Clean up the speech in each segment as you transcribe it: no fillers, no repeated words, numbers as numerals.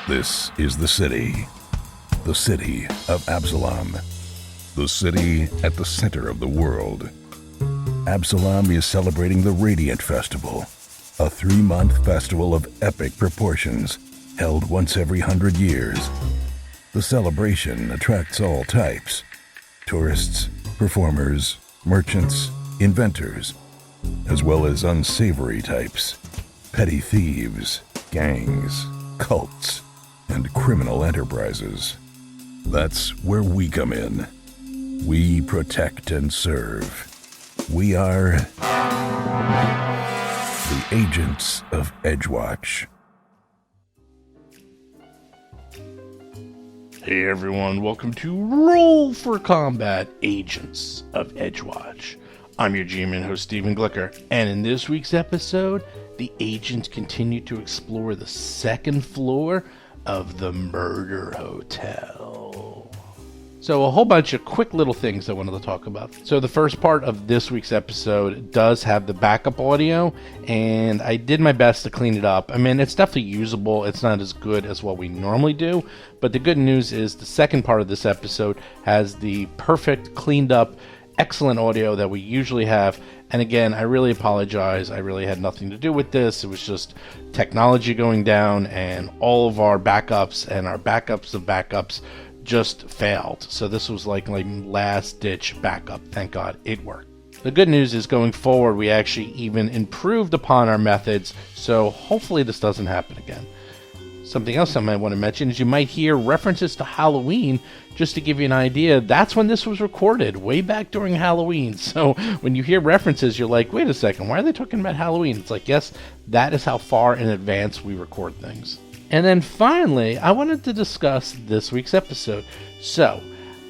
This is the city of Absalom, the city at the center of the world. Absalom is celebrating the Radiant Festival, a 3-month festival of epic proportions held once every 100 years. The celebration attracts all types: tourists, performers, merchants, inventors, as well as unsavory types, petty thieves, gangs, cults, and criminal enterprises. That's where we come in. We protect and serve. We are the Agents of Edgewatch. Hey everyone, welcome to Roll for Combat, Agents of Edgewatch. I'm your GM and host, Stephen Glicker, and in this week's episode, the agents continue to explore the second floor of the Murder Hotel. So a whole bunch of quick little things I wanted to talk about. So the first part of this week's episode does have the backup audio, and I did my best to clean it up. I mean, it's definitely usable. It's not as good as what we normally do, but the good news is the second part of this episode has the perfect, cleaned up, excellent audio that we usually have. And again, I really apologize. I really had nothing to do with this. It was just technology going down, and all of our backups and our backups of backups just failed. So this was like last ditch backup. Thank God it worked. The good news is going forward, we actually even improved upon our methods. So hopefully this doesn't happen again. Something else I might want to mention is you might hear references to Halloween. Just to give you an idea, that's when this was recorded, way back during Halloween. So when you hear references, you're like, wait a second, why are they talking about Halloween? It's like, yes, that is how far in advance we record things. And then finally, I wanted to discuss this week's episode. So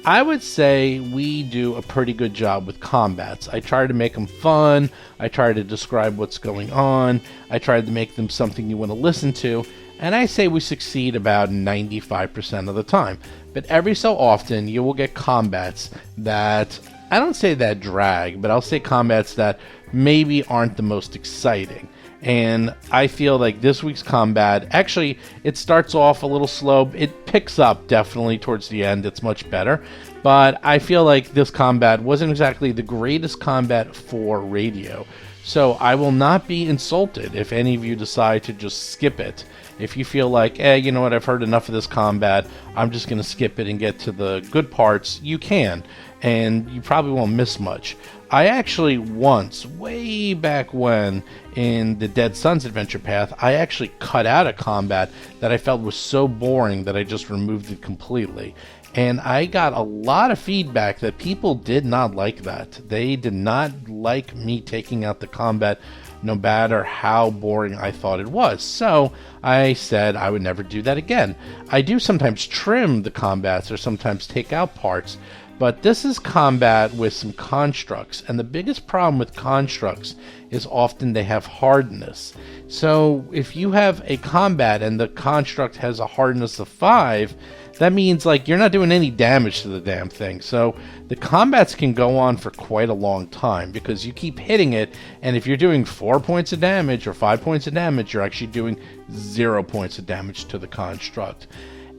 I would say we do a pretty good job with combats. I try to make them fun. I try to describe what's going on. I try to make them something you want to listen to. And I say we succeed about 95% of the time. But every so often, you will get combats that, I don't say that drag, but I'll say combats that maybe aren't the most exciting. And I feel like this week's combat, actually, it starts off a little slow. It picks up definitely towards the end. It's much better. But I feel like this combat wasn't exactly the greatest combat for radio. So I will not be insulted if any of you decide to just skip it. If you feel like, you know what, I've heard enough of this combat, I'm just going to skip it and get to the good parts, you can. And you probably won't miss much. I actually once, way back when, in the Dead Sons Adventure Path, I actually cut out a combat that I felt was so boring that I just removed it completely. And I got a lot of feedback that people did not like that. They did not like me taking out the combat, no matter how boring I thought it was. So I said I would never do that again. I do sometimes trim the combats or sometimes take out parts, but this is combat with some constructs, and the biggest problem with constructs is often they have hardness. So if you have a combat and the construct has a hardness of 5, that means like you're not doing any damage to the damn thing. So the combats can go on for quite a long time because you keep hitting it, and if you're doing 4 points of damage or 5 points of damage, you're actually doing 0 points of damage to the construct.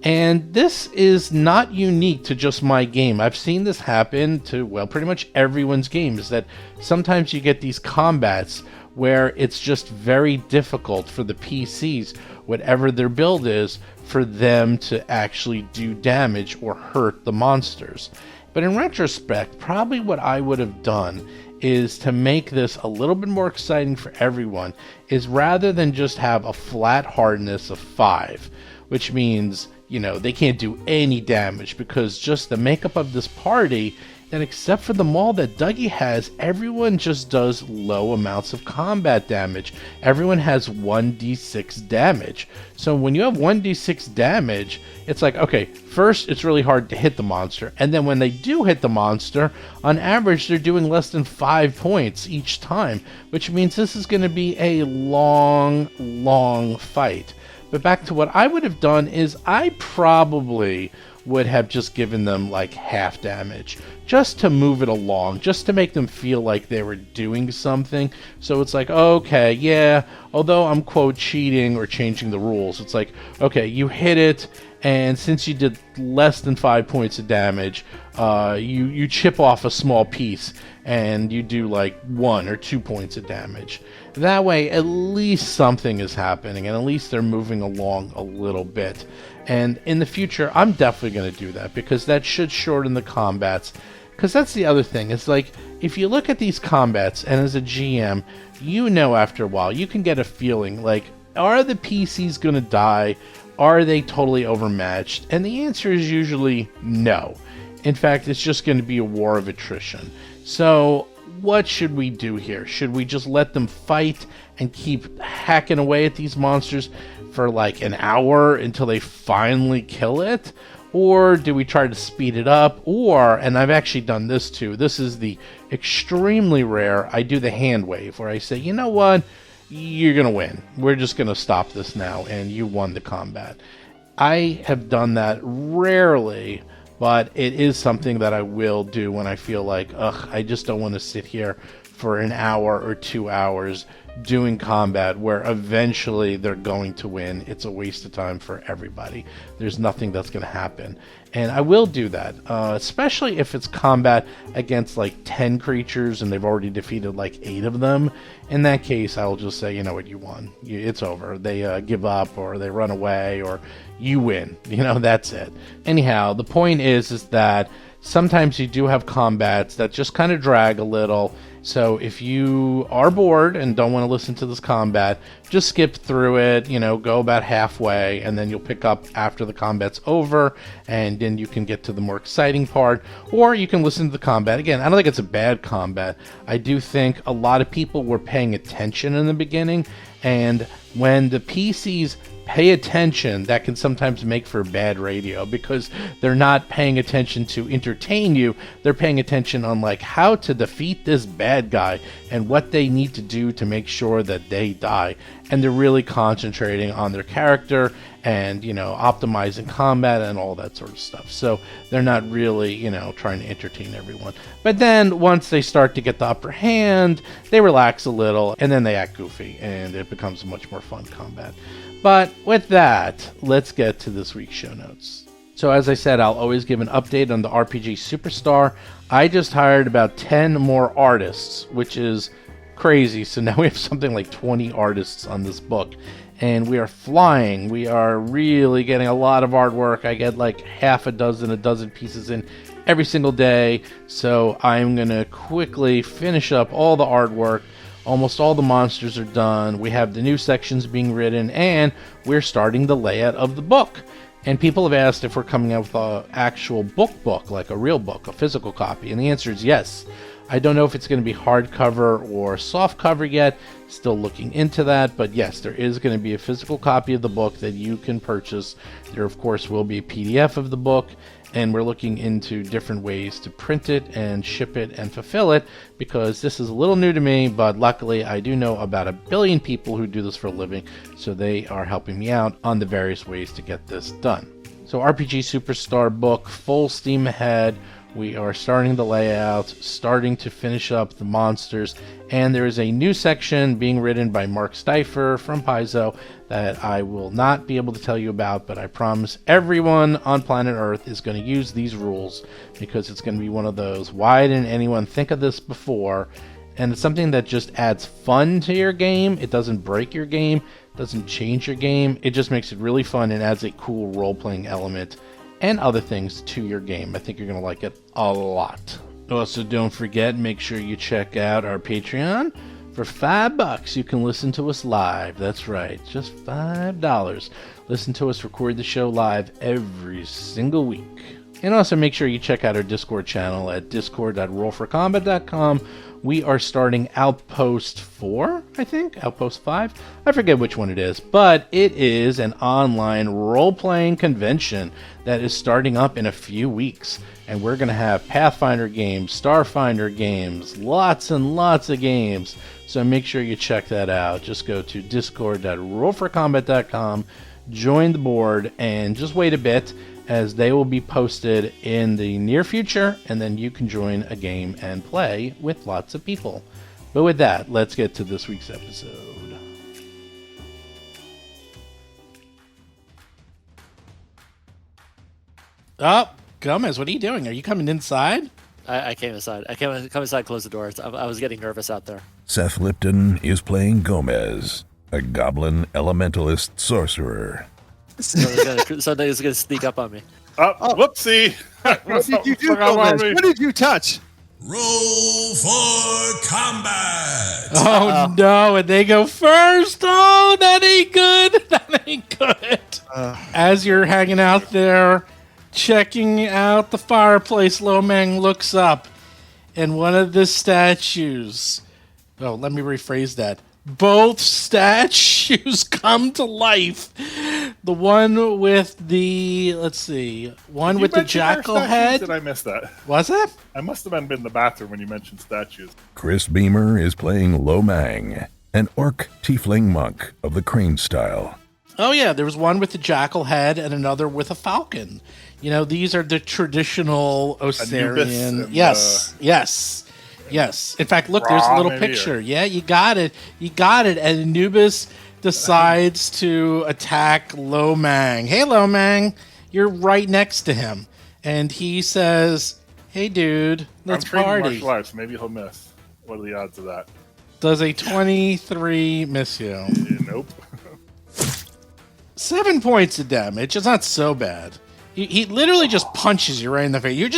And this is not unique to just my game. I've seen this happen to, well, pretty much everyone's game, is that sometimes you get these combats where it's just very difficult for the PCs, whatever their build is, for them to actually do damage or hurt the monsters. But in retrospect, probably what I would have done is to make this a little bit more exciting for everyone, is rather than just have a flat hardness of 5, which means, you know, they can't do any damage, because just the makeup of this party, that except for the maul that Dougie has, everyone just does low amounts of combat damage. Everyone has 1d6 damage. So when you have 1d6 damage, it's like, okay, first it's really hard to hit the monster, and then when they do hit the monster, on average they're doing less than 5 points each time, which means this is going to be a long fight. But back to what I would have done is I probably would have just given them like half damage, just to move it along, just to make them feel like they were doing something. So it's like, okay, yeah, although I'm quote cheating or changing the rules, it's like, okay, you hit it, and since you did less than 5 points of damage, you chip off a small piece and you do like 1 or 2 points of damage. That way, at least something is happening, and at least they're moving along a little bit. And in the future, I'm definitely going to do that, because that should shorten the combats. Because that's the other thing. It's like, if you look at these combats, and as a GM, you know after a while, you can get a feeling like, are the PCs going to die? Are they totally overmatched? And the answer is usually no. In fact, it's just going to be a war of attrition. So what should we do here? Should we just let them fight and keep hacking away at these monsters for like an hour until they finally kill it? Or do we try to speed it up? Or, and I've actually done this too, this is the extremely rare, I do the hand wave where I say, you know what? You're going to win. We're just going to stop this now, and you won the combat. I have done that rarely, but it is something that I will do when I feel like, I just don't want to sit here for an hour or 2 hours doing combat where eventually they're going to win. It's a waste of time for everybody. There's nothing that's going to happen. And I will do that, especially if it's combat against like 10 creatures and they've already defeated like 8 of them. In that case, I'll just say, you know what, you won. It's over. They give up, or they run away, or you win. You know, that's it. Anyhow, the point is that sometimes you do have combats that just kind of drag a little. So if you are bored and don't want to listen to this combat, just skip through it, go about halfway, and then you'll pick up after the combat's over, and then you can get to the more exciting part. Or you can listen to the combat. Again, I don't think it's a bad combat. I do think a lot of people were paying attention in the beginning, and when the PCs pay attention, that can sometimes make for bad radio, because they're not paying attention to entertain you. They're paying attention on like how to defeat this bad guy and what they need to do to make sure that they die. And they're really concentrating on their character and, optimizing combat and all that sort of stuff. So they're not really, trying to entertain everyone. But then once they start to get the upper hand, they relax a little, and then they act goofy, and it becomes a much more fun combat. But with that, let's get to this week's show notes. So as I said, I'll always give an update on the RPG Superstar. I just hired about 10 more artists, which is crazy. So now we have something like 20 artists on this book, and we are flying. We are really getting a lot of artwork. I get like half a dozen pieces in every single day. So I'm going to quickly finish up all the artwork. Almost all the monsters are done. We have the new sections being written, and we're starting the layout of the book. And people have asked if we're coming out with an actual book, like a real book, a physical copy. And the answer is yes. I don't know if it's going to be hardcover or soft cover yet. Still looking into that. But yes, there is going to be a physical copy of the book that you can purchase. There, of course, will be a PDF of the book. And we're looking into different ways to print it and ship it and fulfill it, because this is a little new to me, but luckily I do know about 1 billion people who do this for a living, so they are helping me out on the various ways to get this done. So RPG Superstar book, full steam ahead. We are starting the layout, starting to finish up the monsters, and there is a new section being written by Mark Stifer from Paizo that I will not be able to tell you about, but I promise everyone on planet Earth is going to use these rules, because it's going to be one of those, why didn't anyone think of this before? And it's something that just adds fun to your game. It doesn't break your game, doesn't change your game. It just makes it really fun and adds a cool role-playing element and other things to your game. I think you're going to like it a lot. Also, don't forget, make sure you check out our Patreon. For $5, you can listen to us live. That's right, just $5. Listen to us record the show live every single week. And also make sure you check out our Discord channel at discord.rollforcombat.com. We are starting Outpost 4, I think? Outpost 5? I forget which one it is. But it is an online role-playing convention that is starting up in a few weeks. And we're going to have Pathfinder games, Starfinder games, lots and lots of games. So make sure you check that out. Just go to discord.rollforcombat.com, join the board, and just wait a bit. as they will be posted in the near future, and then you can join a game and play with lots of people. But with that, let's get to this week's episode. Oh, Gomez, what are you doing? Are you coming inside? I came inside. I come inside, close the doors. I was getting nervous out there. Seth Lipton is playing Gomez, a goblin elementalist sorcerer. So they're going to sneak up on me. Whoopsie! What did you do, Gomez? What did you touch? Roll for combat! Oh, no, and they go first. Oh, that ain't good. That ain't good. As you're hanging out there, checking out the fireplace, Lomang looks up, and one of the statues... Oh, let me rephrase that. Both statues come to life. The one with the... Let's see. One with the jackal head. Did I miss that? Was that? I must have been in the bathroom when you mentioned statues. Chris Beamer is playing Lomang, an orc tiefling monk of the crane style. Oh, yeah. There was one with the jackal head and another with a falcon. You know, these are the traditional Osirian. Yes. In fact, look, there's a little picture. Yeah, you got it. And Anubis decides to attack Lomang. Hey, Lomang, you're right next to him. And he says, hey, dude, let's party. Martial arts. Maybe he'll miss. What are the odds of that? Does a 23 miss you? Nope. 7 points of damage. It's not so bad. He literally just punches you right in the face. You're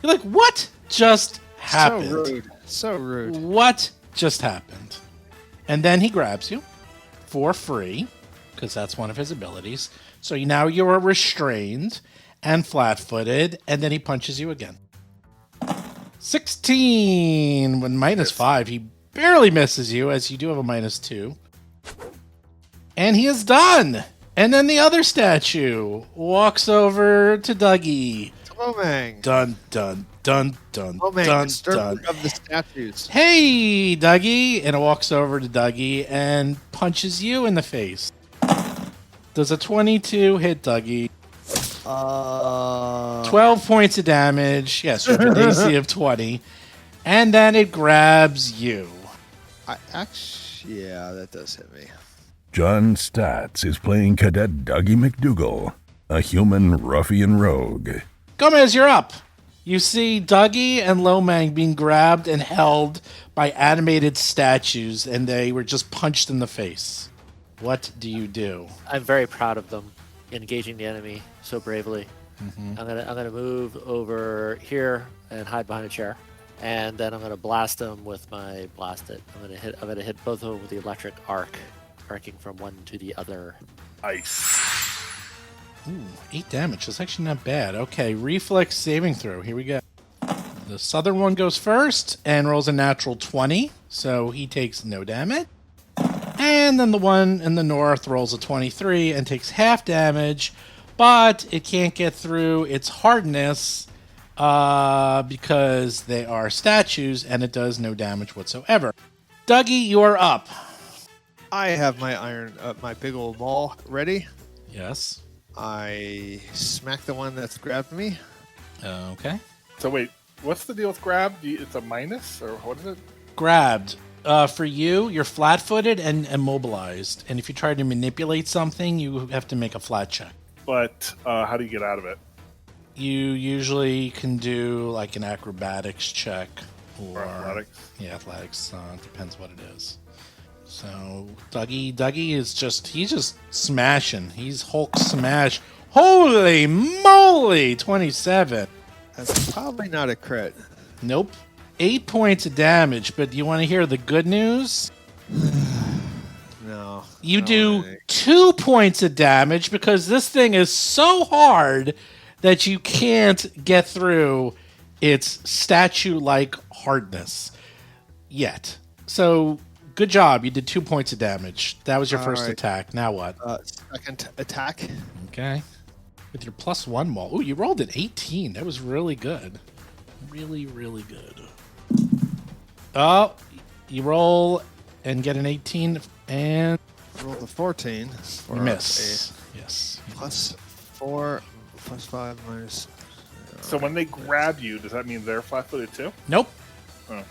like, what just happened? So rude. What just happened? And then he grabs you for free, because that's one of his abilities. So now you're restrained and flat-footed, and then he punches you again. 16 with -5. He barely misses you, as you do have a -2. And he is done. And then the other statue walks over to Dougie. Lomang. Dun, dun, dun, dun, Lomang, dun, disturber dun. of the statues. Hey, Dougie. And it walks over to Dougie and punches you in the face. Does a 22 hit Dougie? 12 points of damage. Yes, with an AC of 20. And then it grabs you. Yeah, that does hit me. John Statz is playing Cadet Dougie McDougal, a human ruffian rogue. Gomez, you're up. You see Dougie and Lomang being grabbed and held by animated statues, and they were just punched in the face. What do you do? I'm very proud of them engaging the enemy so bravely. I'm gonna move over here and hide behind a chair, and then I'm gonna blast them with my blasted. I'm gonna hit both of them with the electric arc, arcing from one to the other. Ice. Ooh, 8 damage. That's actually not bad. Okay, reflex saving throw. Here we go. The southern one goes first and rolls a natural 20, so he takes no damage. And then the one in the north rolls a 23 and takes half damage, but it can't get through its hardness because they are statues, and it does no damage whatsoever. Dougie, you are up. I have my big old maul ready. Yes. I smack the one that's grabbed me. Okay. So wait, what's the deal with grab? It's a minus, or what is it? Grabbed. For you, you're flat-footed and immobilized. And if you try to manipulate something, you have to make a flat check. But how do you get out of it? You usually can do like an acrobatics check. Or athletics? Yeah, athletics. Depends what it is. So Dougie is he's just smashing. He's Hulk smash. Holy moly! 27. That's probably not a crit. Nope. 8 points of damage, but do you want to hear the good news? No. You do 2 points of damage because this thing is so hard that you can't get through its statue-like hardness yet. So, good job. You did 2 points of damage. That was your first attack. Now what? Second attack. Okay. With your +1 maul. Ooh, you rolled an 18. That was really good. Really, really good. Oh, you roll and get an 18 and Roll the 14. For miss. Yes. +4 +5 minus. So when they grab you, does that mean they're flat-footed too? Nope. Oh.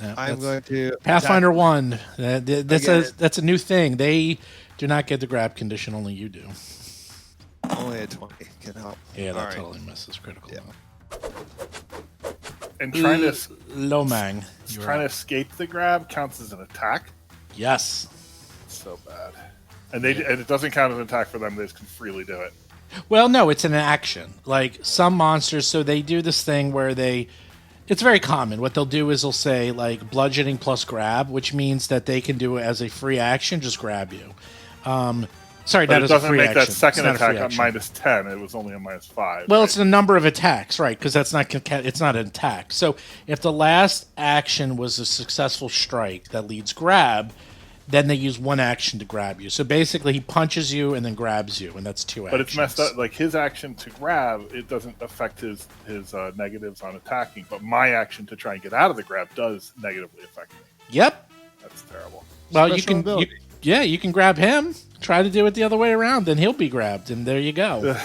No, I'm going to Pathfinder attack. 1. Again. That's a new thing. They do not get the grab condition. Only you do. Only a 20 can help. Yeah, that All right. totally misses critical. Yeah. And trying to Lomang. you're trying to up. escape the grab counts as an attack. Yes. So bad. And and it doesn't count as an attack for them. They just can freely do it. Well, no, it's an action. Like some monsters, so they do this thing where it's very common. What they'll do is they'll say like bludgeoning plus grab, which means that they can do it as a free action, just grab you. Sorry, But that it is a doesn't free make action. that second It's not a attack free on action. -10. It was only a -5. Well, right? it's the number of attacks, right? Because it's not an attack. So if the last action was a successful strike that leads grab, then they use one action to grab you. So basically, he punches you and then grabs you, and that's two actions. But it's messed up. Like his action to grab, it doesn't affect his negatives on attacking. But my action to try and get out of the grab does negatively affect me. Yep. That's terrible. Well, Special ability. you can grab him. Try to do it the other way around, then he'll be grabbed, and there you go.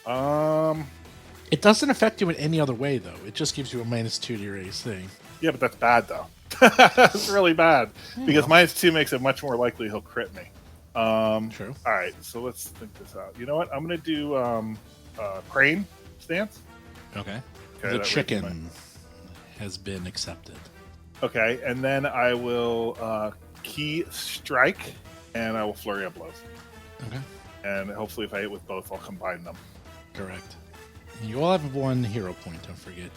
No. It doesn't affect you in any other way, though. It just gives you a -2 to your AC. Yeah, but that's bad though. That's really bad because -2 makes it much more likely he'll crit me. True. All right, so let's think this out. You know what? I'm gonna do crane stance. Okay. Okay, The that chicken has been accepted. Okay, and then I will key strike, and I will flurry of blows. Okay. And hopefully, if I hit with both, I'll combine them. Correct. You all have one hero point, don't forget.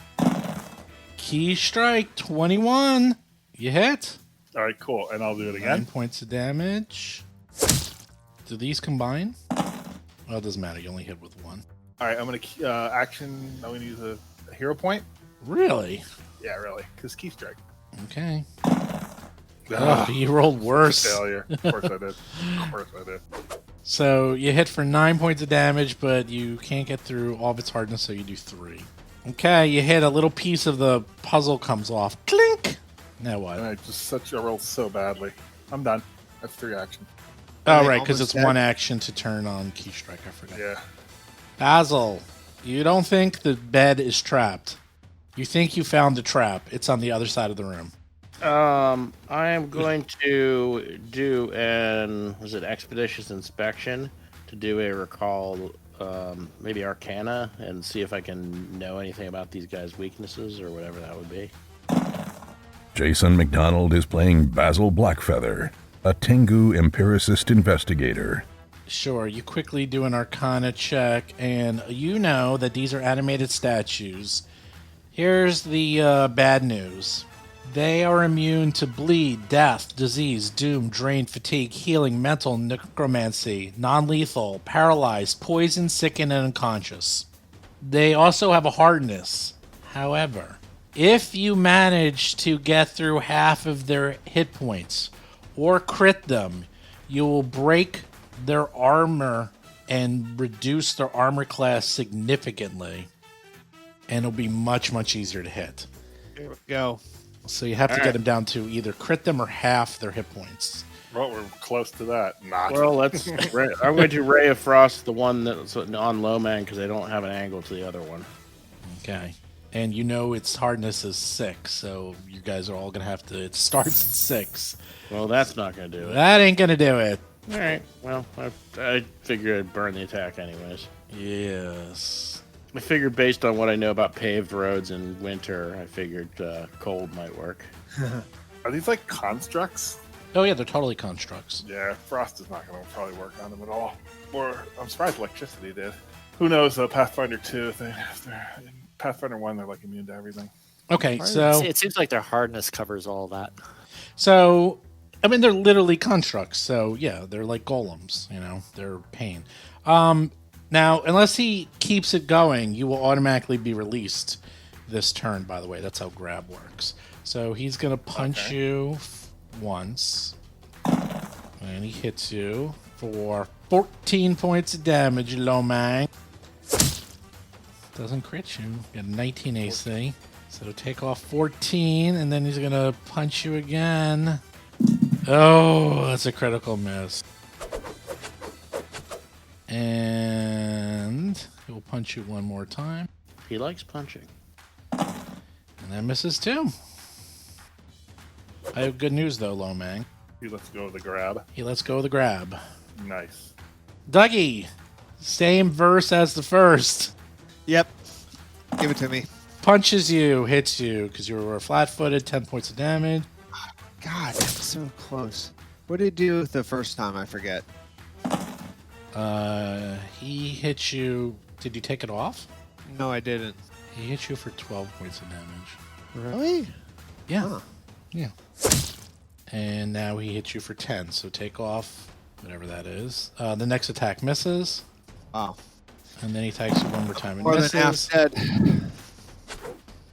Key strike, 21. You hit. All right, cool. And I'll do it 9 again. points of damage. Do these combine? Well, it doesn't matter. You only hit with one. All right, I'm gonna action. I'm gonna use a hero point. Really? Yeah, really, because key strike. Okay. Ugh, You rolled worse. failure. Of course I did. Of course I did. So you hit for 9 points of damage, but you can't get through all of its hardness, so you do 3. Okay, you hit a little piece of the puzzle comes off. Clink! Now what? And I rolled so badly. I'm done. That's 3 actions. Oh, They right, because almost it's one dead. action to turn on Key Strike. I forgot. Yeah. Basil, you don't think the bed is trapped. You think you found the trap. It's on the other side of the room. I am going to do an expeditious inspection to do a recall, maybe Arcana, and see if I can know anything about these guys' weaknesses or whatever that would be. Jason McDonald is playing Basil Blackfeather, a Tengu empiricist investigator. Sure, you quickly do an Arcana check, and you know that these are animated statues. Here's the bad news. They are immune to bleed, death, disease, doom, drain, fatigue, healing, mental, necromancy, non-lethal, paralyzed, poison, sickened, and unconscious. They also have a hardness. However, if you manage to get through half of their hit points or crit them, you will break their armor and reduce their armor class significantly, and it'll be much, much easier to hit. Here we go. So you have to get them down to either crit them or half their hit points. Well, we're close to that. Not. Well, let's. I'm going to Ray of Frost the one that's on low man because I don't have an angle to the other one. Okay. And you know its hardness is 6, so you guys are all going to have to... It starts at 6. Well, that's not going to do it. That ain't going to do it. All right. Well, I figured I'd burn the attack anyways. Yes. I figured based on what I know about paved roads in winter, I figured cold might work. Are these like constructs? Oh, yeah, they're totally constructs. Yeah, frost is not going to probably work on them at all. Or I'm surprised electricity did. Who knows? Pathfinder 2, in Pathfinder 1, they're like immune to everything. Okay, so... It seems like their hardness covers all that. So, I mean, they're literally constructs. So, yeah, they're like golems, you know. They're pain. Now, unless he keeps it going, you will automatically be released this turn, by the way. That's how grab works. So he's going to punch you once. And he hits you for 14 points of damage, Lomang. Doesn't crit you. Got a 19 AC. So take off 14, and then he's going to punch you again. Oh, that's a critical miss. And punch you one more time. He likes punching. And that misses too. I have good news though, Lomang. He lets go of the grab. He lets go of the grab. Nice. Dougie, same verse as the first. Yep. Give it to me. Punches you, hits you, because you were flat-footed, 10 points of damage. God, that's so close. What did he do the first time? I forget. He hit you. Did you take it off? No, I didn't. He hit you for 12 points of damage. Really? Yeah. Huh. Yeah. And now he hits you for 10, so take off whatever that is. The next attack misses, Wow. and then he attacks you one more time and More than misses. half dead.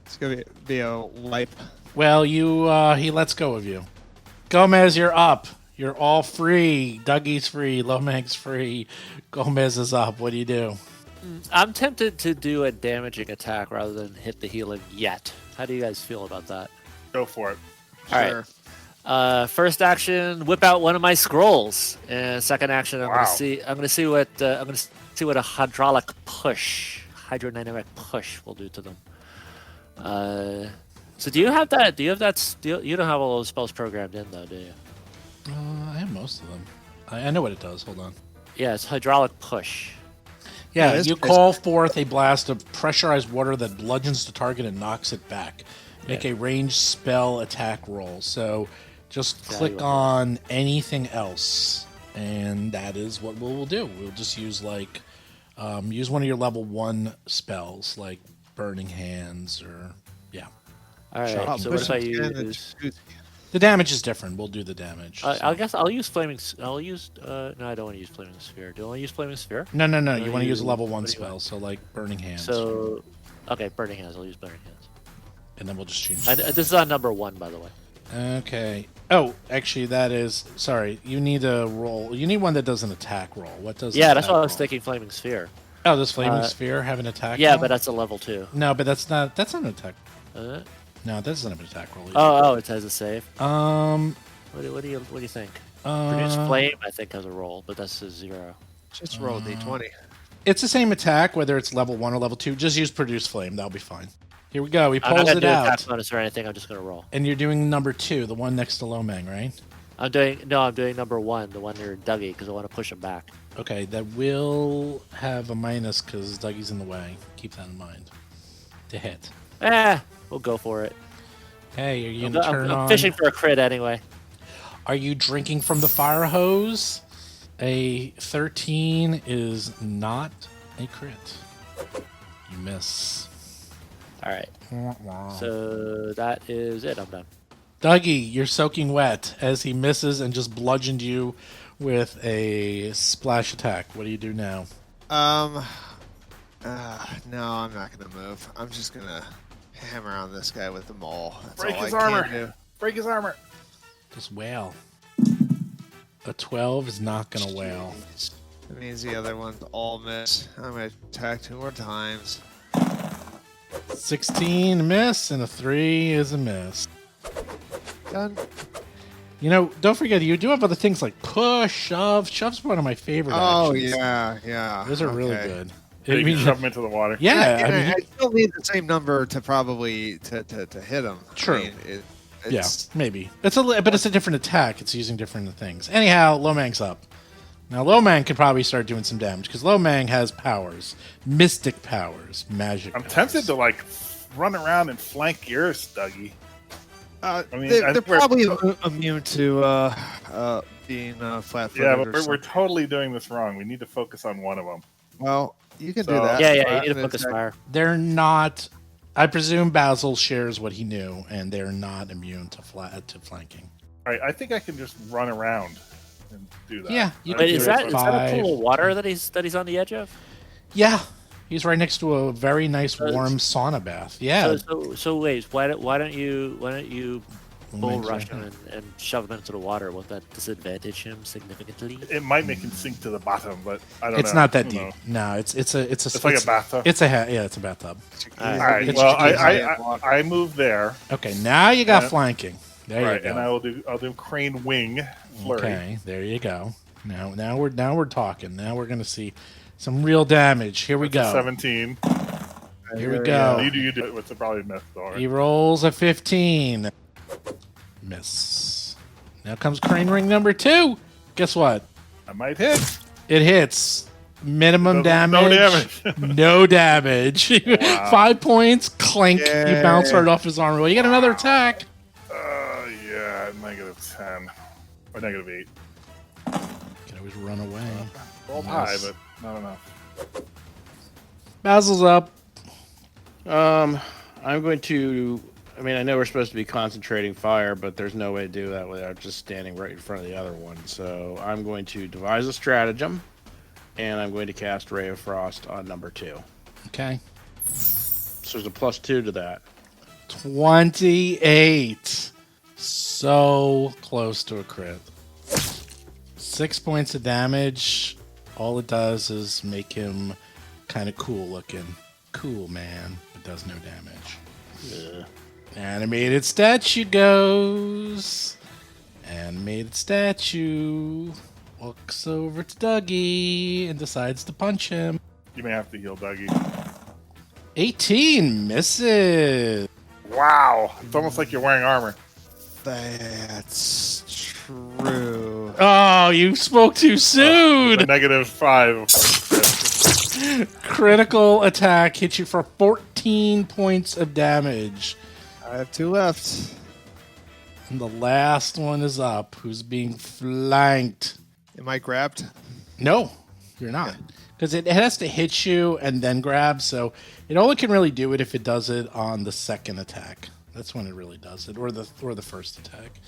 It's gonna be a wipe. Well, he lets go of you. Gomez, you're up. You're all free. Dougie's free. Lomang's free. Gomez is up. What do you do? I'm tempted to do a damaging attack rather than hit the healing yet. How do you guys feel about that? Go for it. All right. First action, whip out one of my scrolls. And second action, I'm gonna see what a hydrodynamic push will do to them. So do you have that? You don't have all those spells programmed in though, do you? I have most of them. I know what it does. Hold on. Yeah, it's hydraulic push. Yeah, Yeah, you call forth a blast of pressurized water that bludgeons the target and knocks it back. Make a ranged spell attack roll. So just click on anything else, and that is what we'll do. We'll just use use one of your level 1 spells, like Burning Hands or All right. So what if I use? The damage is different. We'll do the damage. I guess I'll use flaming. No, I don't want to use flaming sphere. Do I want to use flaming sphere? No. You want to use a level 1 spell, so like Burning Hands. So, okay, burning hands. I'll use burning hands. And then we'll just change. This is on number 1, by the way. Okay. Oh, actually, that is. Sorry, you need a roll. You need one that does an attack roll. What does? Yeah, that's attack why I was roll? thinking flaming sphere. Oh, does Flaming Sphere have an attack? Yeah, roll? but that's a level 2. No, but that's not an attack. Uh, No, that doesn't have an attack roll. Either. oh, it has a save. Um. What do you think? Produce flame, I think, has a roll, but that's a 0. Just roll d20. It's the same attack, whether it's level 1 or level 2. Just use Produce Flame. That'll be fine. Here we go. He I'm not pulls gonna it do attack out. bonus or anything. I'm just gonna roll. And you're doing number 2, the one next to Lomang, right? I'm doing number 1, the one near Dougie, because I want to push him back. Okay, that will have a minus because Dougie's in the way. Keep that in mind. To hit. We'll go for it. Hey, are you gonna turn I'm on? fishing for a crit anyway. Are you drinking from the fire hose? A 13 is not a crit. You miss. All right. So that is it. I'm done. Dougie, you're soaking wet as he misses and just bludgeoned you with a splash attack. What do you do now? No, I'm not gonna move. I'm just gonna hammer on this guy with the maul. That's Break all his I can armor. do. Break his armor. Just wail. A 12 is not going to wail. Jeez. That means the other ones all miss. I'm gonna attack 2 more times. 16 miss and a 3 is a miss. Done. You know, don't forget, you do have other things like push, shove. Shove's one of my favorite Oh actions. yeah. Those are really Okay. good. You I can mean, shove him into the water. yeah, I still need the same number to probably to hit him. True. I mean, yeah, it's, maybe. But it's a different attack. It's using different things. Anyhow, Lomang's up. Now, Lomang could probably start doing some damage because Lomang has powers, mystic powers, magic I'm powers. tempted to run around and flank yours, Dougie. I mean, they're probably immune to being flat-footed. Yeah, or but we're something. totally doing this wrong. We need to focus on one of them. Well, you can do So- that. Yeah, I'm you need to gonna focus attack- fire. They're not. I presume Basil shares what he knew, and they're not immune to flanking. All right, I think I can just run around and do that. Yeah, you I can Wait, think is do that it. is that a Five. pool of water that he's on the edge of? Yeah, he's right next to a very nice warm sauna bath. Yeah, So wait, why don't you bull Lomang's rush right him and shove him into the water? Won't that disadvantage him significantly? It might make him sink to the bottom, but I don't know. It's not that Who deep. knows? No, it's a It's like a bathtub. It's a it's a bathtub. All All right. It's Well, just I move there. Okay, now you got Yeah. flanking. There Right, you and go. I'll do crane wing flurry. Okay, there you go. Now we're talking. Now we're gonna see. Some real damage. Here we That's a go. 17. Here we go. You do it. It's probably a miss, though. He rolls a 15. Miss. Now comes crane ring number 2. Guess what? I might hit. It hits. Minimum damage. No damage. No damage. Wow. 5 points. Clink. Yay. You bounce right off his armor. Well, you get another attack. Yeah, -10 or -8. You can always run away. Rolled high, but not enough. Basil's up. I'm going to. I mean, I know we're supposed to be concentrating fire, but there's no way to do that without just standing right in front of the other one. So I'm going to devise a stratagem, and I'm going to cast Ray of Frost on number 2. Okay. So there's a +2 to that. 28. So close to a crit. 6 points of damage. All it does is make him kind of cool looking. Cool, man. It does no damage. Ugh. Animated statue goes. Animated statue walks over to Dougie and decides to punch him. You may have to heal Dougie. 18 misses. Wow. It's almost like you're wearing armor. That's true. Oh, you spoke too soon. A -5. Critical attack hits you for 14 points of damage. I have 2 left. And the last one is up. Who's being flanked? Am I grabbed? No, you're not. Because it has to hit you and then grab. So it only can really do it if it does it on the second attack. That's when it really does it. Or the first attack.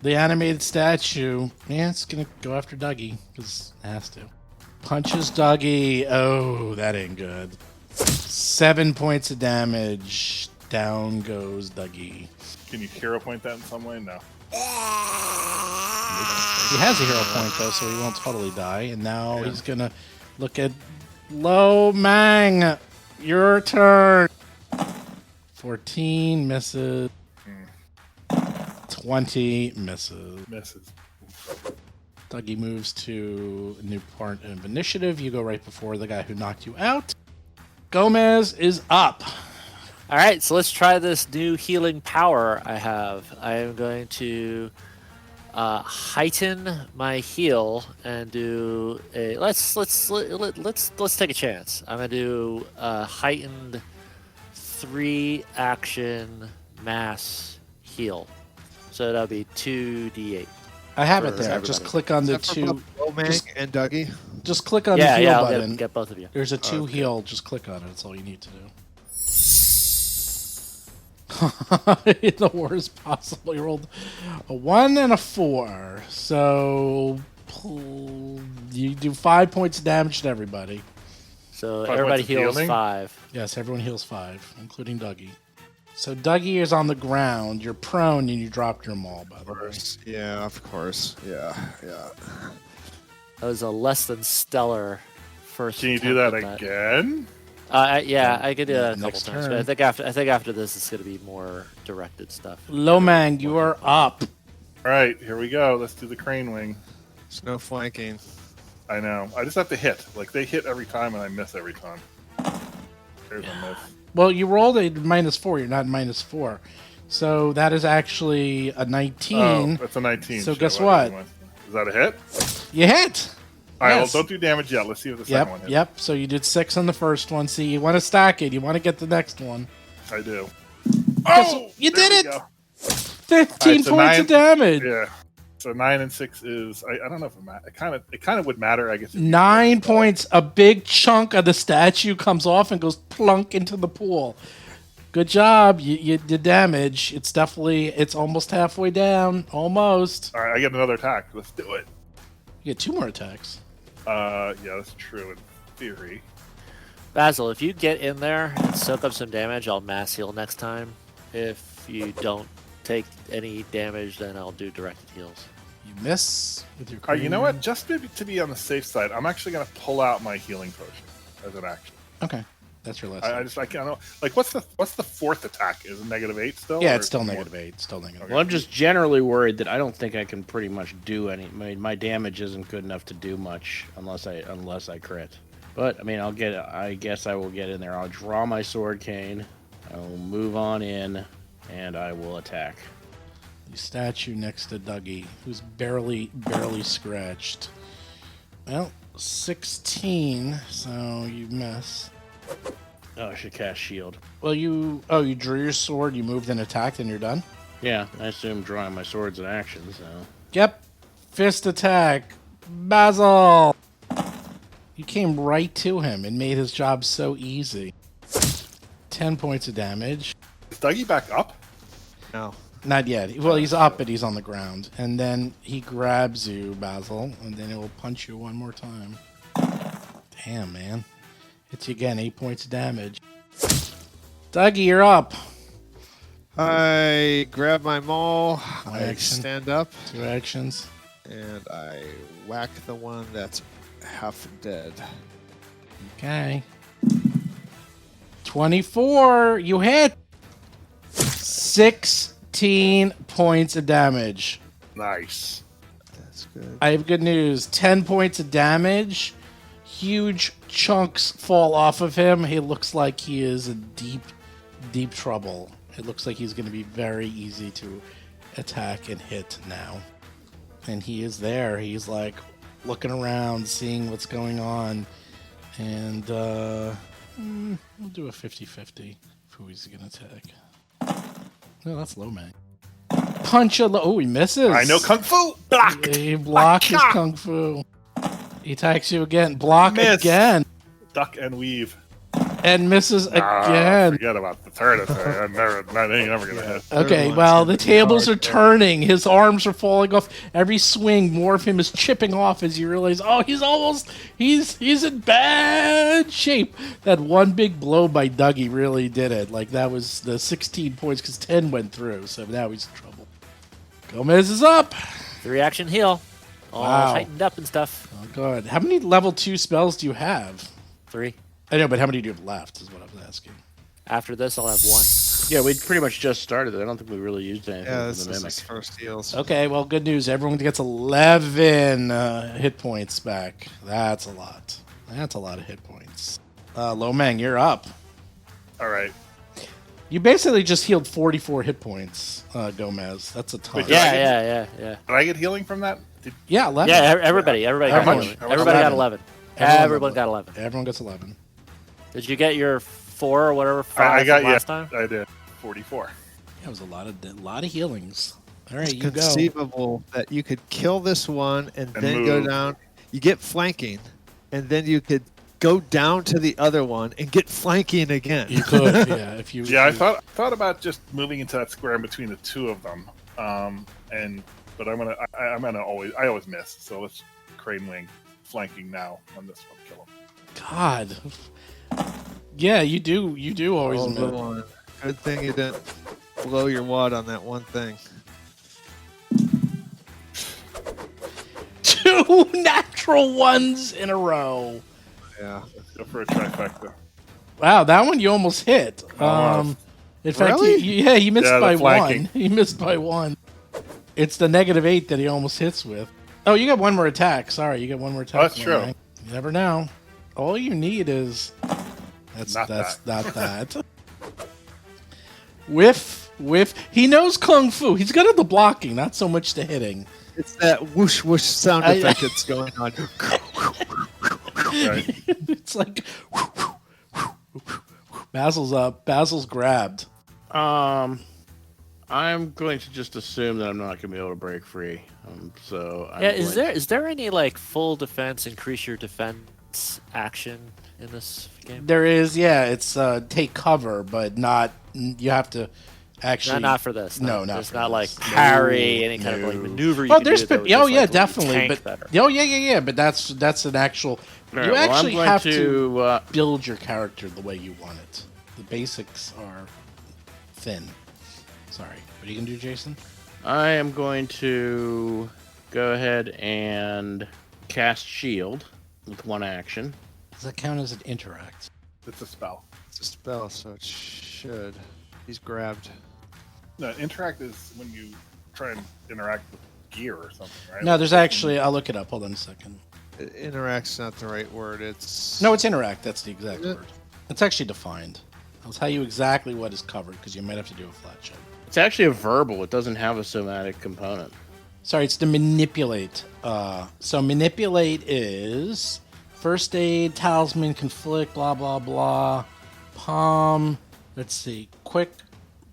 The animated statue, yeah, it's going to go after Dougie. Because it has to. Punches Dougie. Oh, that ain't good. 7 points of damage. Down goes Dougie. Can you hero point that in some way? No. He has a hero point, though, so he won't totally die. And now he's going to look at Lo Mang. Your turn. 14 misses. 20 misses. Misses. Dougie moves to a new part of initiative. You go right before the guy who knocked you out. Gomez is up. All right, so let's try this new healing power I have. I am going to heighten my heal and do a let's take a chance. I'm gonna do a heightened 3 action mass heal. So that'll be 2d8. I have For it there. Just everybody. click on the Except for two. Lomang Just, and Dougie. just click on the heal I'll button. get both of you. There's a 2 heal. Just click on it. That's all you need to do. The worst possible. You rolled a 1 and a 4. So you do 5 points of damage to everybody. So 5 everybody points of heals healing? 5. Yes, everyone heals 5, including Dougie. So Dougie is on the ground. You're prone and you dropped your maul, by the way. Yeah, of course. Yeah. That was a less than stellar first. Can you do that attempt at again? Yeah, I could do that a couple Next times. turn. But I think after this, it's going to be more directed stuff. Lomang, you are up. All right, here we go. Let's do the crane wing. There's no flanking. I know. I just have to hit. Like, they hit every time and I miss every time. There's a miss. Well, you rolled a -4. You're not -4. So that is actually a 19. Oh, that's a 19. So Shit, guess why what? Is that a hit? You hit. All right, Yes. well, don't do damage yet. Let's see if the second one hits. Yep. So you did 6 on the first one. See, you want to stack it. You want to get the next one. I do. Guess- Oh! you there did we it! go. 15 so points 9 of damage. Yeah. So 9 and 6 is... I don't know if it matters. It kind of would matter, I guess. if you- 9 points. A big chunk of the statue comes off and goes plunk into the pool. Good job. You did damage. It's almost halfway down. Almost. All right, I get another attack. Let's do it. You get 2 more attacks. Yeah, that's true in theory. Basil, if you get in there and soak up some damage, I'll mass heal next time. If you don't take any damage, then I'll do directed heals. You miss with your. You know crane. what? Just maybe to be on the safe side, I'm actually going to pull out my healing potion as an action. Okay. That's your last. I can't know. Like, what's the fourth attack? Is it -8 still? Yeah, or it's still more? -8. It's still negative. Well, I'm just generally worried that I don't think I can pretty much do any. My damage isn't good enough to do much unless I crit. But I mean, I guess I will get in there. I'll draw my sword cane. I will move on in, and I will attack. The statue next to Dougie, who's barely scratched. Well, 16, so you miss. Oh, I should cast shield. Well, you drew your sword, you moved and attacked, and you're done? Yeah, I assume drawing my sword's an action, so... Yep. Fist attack. Basil! You came right to him and made his job so easy. 10 points of damage. Is Dougie back up? No. Not yet. Well, he's up, but he's on the ground. And then he grabs you, Basil, and then he will punch you one more time. Damn, man. Hits you again, 8 points of damage. Dougie, you're up. I grab my maul, I Action. stand up, 2 actions. and I whack the one that's half dead. Okay. 24. You hit. 16 points of damage. Nice. That's good. I have good news. 10 points of damage. Huge chunks fall off of him. He looks like he is in deep trouble. It looks like he's going to be very easy to attack and hit now. And he is there. He's like looking around, seeing what's going on. And we'll do a 50-50 for who he's going to attack. No, that's low, man. Punch a low. Oh, he misses. I know Kung Fu. Block. He blocked his kung fu. He attacks you again. Block Miss. again. Duck and weave. And misses again. Forget about the third attack. That ain't never gonna hit. Okay, well, the tables are turning. His arms are falling off. Every swing, more of him is chipping off as you realize, oh, he's in bad shape. That one big blow by Dougie really did it. Like, that was the 16 points because 10 went through, so now he's in trouble. Gomez is up. 3-action heal. All Wow. tightened up and stuff. Oh, God. How many level 2 spells do you have? 3. I know, but how many do you have left is what I was asking. After this, I'll have 1. Yeah, we pretty much just started it. I don't think we really used anything Yeah, from this the is mimic. his first heals. Okay, well, good news. Everyone gets 11 hit points back. That's a lot. That's a lot of hit points. Lomang, you're up. All right. You basically just healed 44 hit points, Gomez. That's a ton. Wait, did I Yeah. Did I get healing from that? Yeah, 11. Yeah, everybody got How much? 11. How much? Everybody got 11. 11. Everyone got 11. Everyone gets 11. Did you get your 4 or whatever 5 I got from last time? I did. 44. That was a lot of healings. All right, It's you go. conceivable that you could kill this one and And then go move. down. You get flanking, and then you could go down to the other one and get flanking again. You could, yeah. If you, Yeah, I if you- thought about just moving into that square in between the two of them. But I always miss. So let's crane wing flanking now on this one. Kill him. God. Yeah, you do always Oh, miss. good one. Good thing you didn't blow your wad on that one thing. 2 natural ones in a row. Yeah. Let's go for a trifecta. Wow, that one you almost hit. Almost. In fact, Really? he missed Yeah, the by flanking. 1. He missed by 1. It's the -8 that he almost hits with. Oh, you got one more attack. Sorry, you got one more attack. That's true. Right? You never know. All you need is that's Not not that. Whiff. He knows kung fu. He's good at the blocking, not so much the hitting. It's that whoosh whoosh sound I- effect that's going on. Right. It's like Basil's up. Basil's grabbed. I'm going to just assume that I'm not going to be able to break free. So I'm Yeah, going is there any like full defense, increase your defense action in this game? There is, yeah. It's take cover, but not. You have to actually. Not for this. No, not There's for not like this. parry, any kind of like No. maneuver you Oh, can there's do. that would oh just, yeah, like, let you definitely. tank But better. oh yeah. But that's an actual. All right, You well, actually I'm going have to build your character the way you want it. The basics are thin. Sorry, what are you gonna do, Jason? I am going to go ahead and cast shield with 1 action. Does that count as an interact? It's a spell. It's a spell, so it should. He's grabbed. No, interact is when you try and interact with gear or something, right? No, there's actually. I'll look it up. Hold on a second. Interact's not the right word. It's No, it's interact. That's the exact word. It's actually defined. I'll tell you exactly what is covered because you might have to do a flat check. It's actually a verbal. It doesn't have a somatic component. Sorry, it's to manipulate. So manipulate is first aid, talisman, conflict, blah blah blah. Palm. Let's see. Quick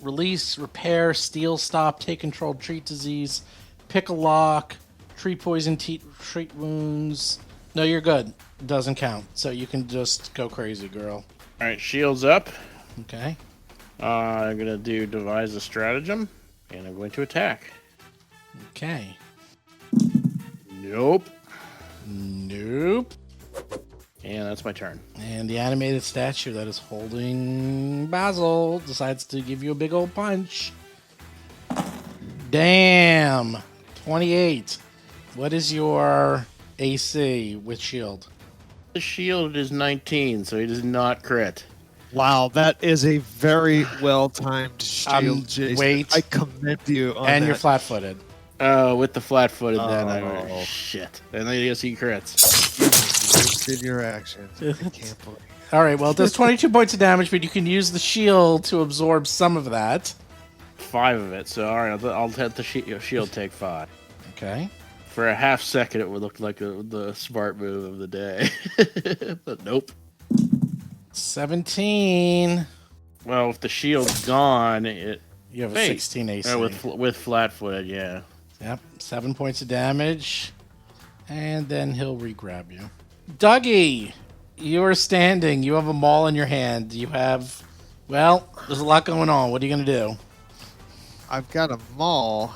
release, repair, steal, stop, take control, treat disease, pick a lock, treat poison, treat wounds. No, you're good. Doesn't count. So you can just go crazy, girl. All right, shields up. Okay. I'm going to devise a stratagem, and I'm going to attack. Okay. Nope. Nope. And that's my turn. And the animated statue that is holding Basil decides to give you a big old punch. Damn. 28. What is your AC with shield? The shield is 19, so he does not crit. wow. That is a very well-timed shield, Jason. Wait. I commend you on And that. you're flat-footed. With the flat-footed, then Oh. shit. And then yes, he crits. You wasted your action. I can't believe. All right, well, it does 22 points of damage, but you can use the shield to absorb some of that. 5 of it. So all right, I'll let the shield take 5. Okay. For a half second, it would look like the smart move of the day, but nope. 17. Well, if the shield's gone, it You have a 16 AC. with flat-footed, yeah. Yep, 7 points of damage. And then he'll re-grab you. Dougie, you are standing. You have a maul in your hand. You have... Well, there's a lot going on. What are you going to do? I've got a maul,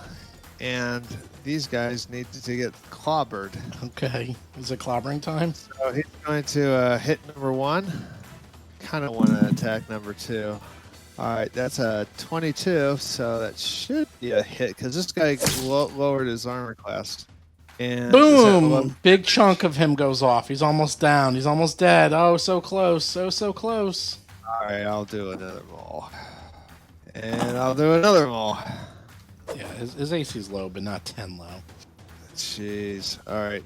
and these guys need to get clobbered. Okay. Is it clobbering time? So he's going to hit number 1. Kind of want to attack number 2. All right, that's a 22, so that should be a hit because this guy lowered his armor class. And Boom! Big chunk of him goes off. He's almost down. He's almost dead. Oh, so close. So close. All right, I'll do another maul. And I'll do another maul. Yeah, his AC's low, but not 10 low. Jeez. All right.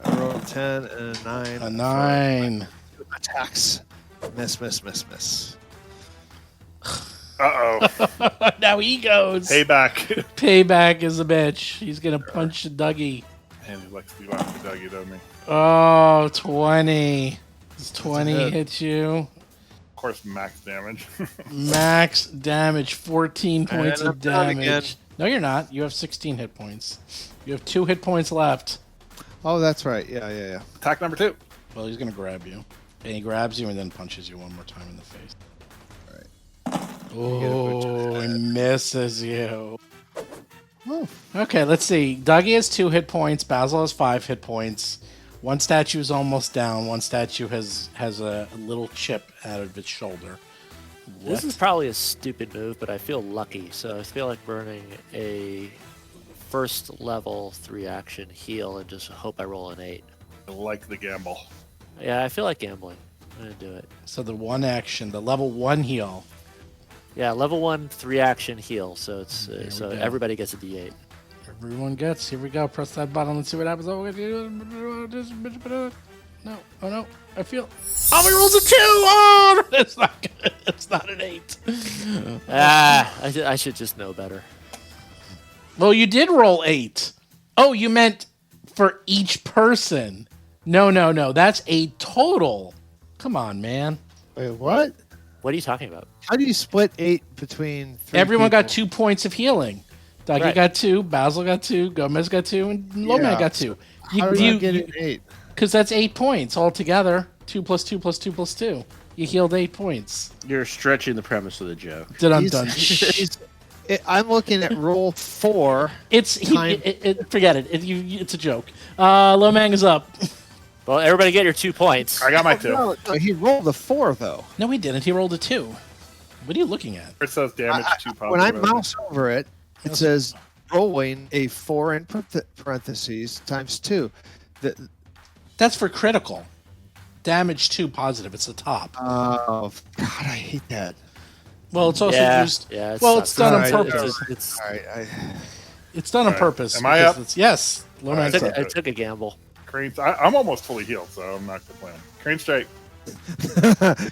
I rolled 10 and a 9. A 9. Attacks. Miss. Uh-oh. Now he goes. Payback. Payback is a bitch. He's going to punch Dougie. And he likes to go after Dougie, doesn't he? Oh, 20. Does 20 hit. hit you? Of course, max damage. Max damage, 14 points And of I'm down again. damage. No, you're not. You have 16 hit points. You have 2 hit points left. Oh, that's right. Yeah. Attack number 2. Well, he's going to grab you. And he grabs you and then punches you one more time in the face. Oh, he misses you. Oh. Okay, let's see. Dougie has 2 hit points. Basil has 5 hit points. One statue is almost down. One statue has a little chip out of its shoulder. This is probably a stupid move, but I feel lucky. So I feel like burning a first level 3 action heal and just hope I roll an 8. I like the gamble. Yeah, I feel like gambling. I'm going to do it. So the one action, the level 1 heal. Yeah, level 1 3 action heal. So it's There we so go. everybody gets a D8. Everyone gets. Here we go. Press that button. Let's see what happens. No. Oh, no. I feel... Oh, he rolls a 2! Oh, it's not good. It's not an 8. I should just know better. Well, you did roll 8. Oh, you meant for each person. No. That's a total. Come on, man. Wait, what? What are you talking about? How do you split 8 between 3 Everyone got people? 2 points of healing. Dougie Right. got 2, Basil got 2, Gomez got 2, and Lomad Yeah. got 2. How do you get an 8? Because that's 8 points altogether. 2 plus 2 plus 2 plus 2. You healed 8 points. You're stretching the premise of the joke. I'm He's- done. I'm looking at roll 4. Forget it. It's a joke. Lomang is up. Well, everybody get your 2 points. I got my 2. No, he rolled a 4 though. No, he didn't. He rolled a 2. What are you looking at? It says damage 2 When I positive. mouse over it, it says rolling a 4 in parentheses times 2. That's for critical. damage 2 positive. It's the top. Oh, God, I hate that. Well, it's also used. Yeah. It's done on Alright, purpose. All right, It's done on Alright. purpose. Am I because up? Yes. Low Alright, man's so- up. I took a gamble. Crane. I'm almost fully healed, so I'm not complaining. Crane strike.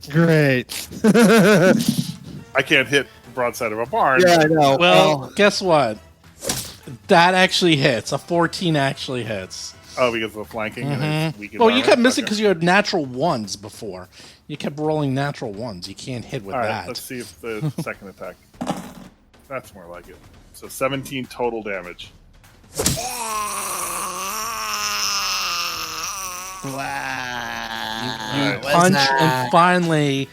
Great. I can't hit the broadside of a barn. Yeah, I know. Well, guess what? That actually hits. A 14 actually hits. Oh, because of the flanking. And it's weakened Well, you armor? kept missing Okay. because you had natural ones before. You kept rolling natural ones. You can't hit with All right, that. let's see if the second attack. That's more like it. So 17 total damage. You punch and finally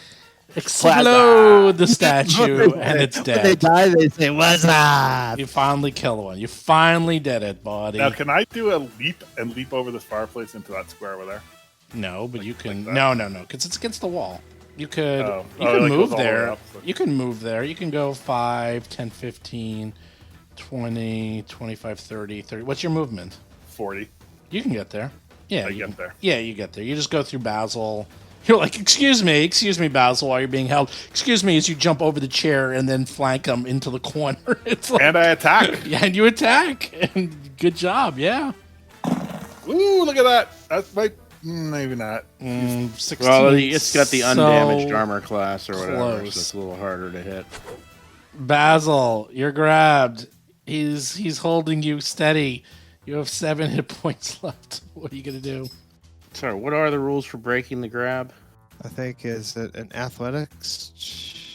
explode the statue, and it's When they dead. die, they say, "What's up?" You finally kill one. You finally did it, buddy. Now, can I do a leap and leap over this fireplace into that square over there? No, but you can. that? No, because it's against the wall. You could. Oh. You Oh, can like move goes all the way there. up, so- You can move there. You can go 5, 10, 15, 20, 25, 30, 30. What's your movement? 40. You can get there. Yeah, I you get can- there. Yeah, you get there. You just go through Basil. You're like, excuse me, Basil, while you're being held. Excuse me, as you jump over the chair and then flank him into the corner. It's like, And I attack. yeah, and you attack. And good job, yeah. Ooh, look at that. That's my. Maybe not. 16. Well, it's got the undamaged So armor class or whatever, close. so it's a little harder to hit. Basil, you're grabbed. He's holding you steady. You have 7 hit points left. What are you gonna do? Sorry, what are the rules for breaking the grab? I think is it an athletics?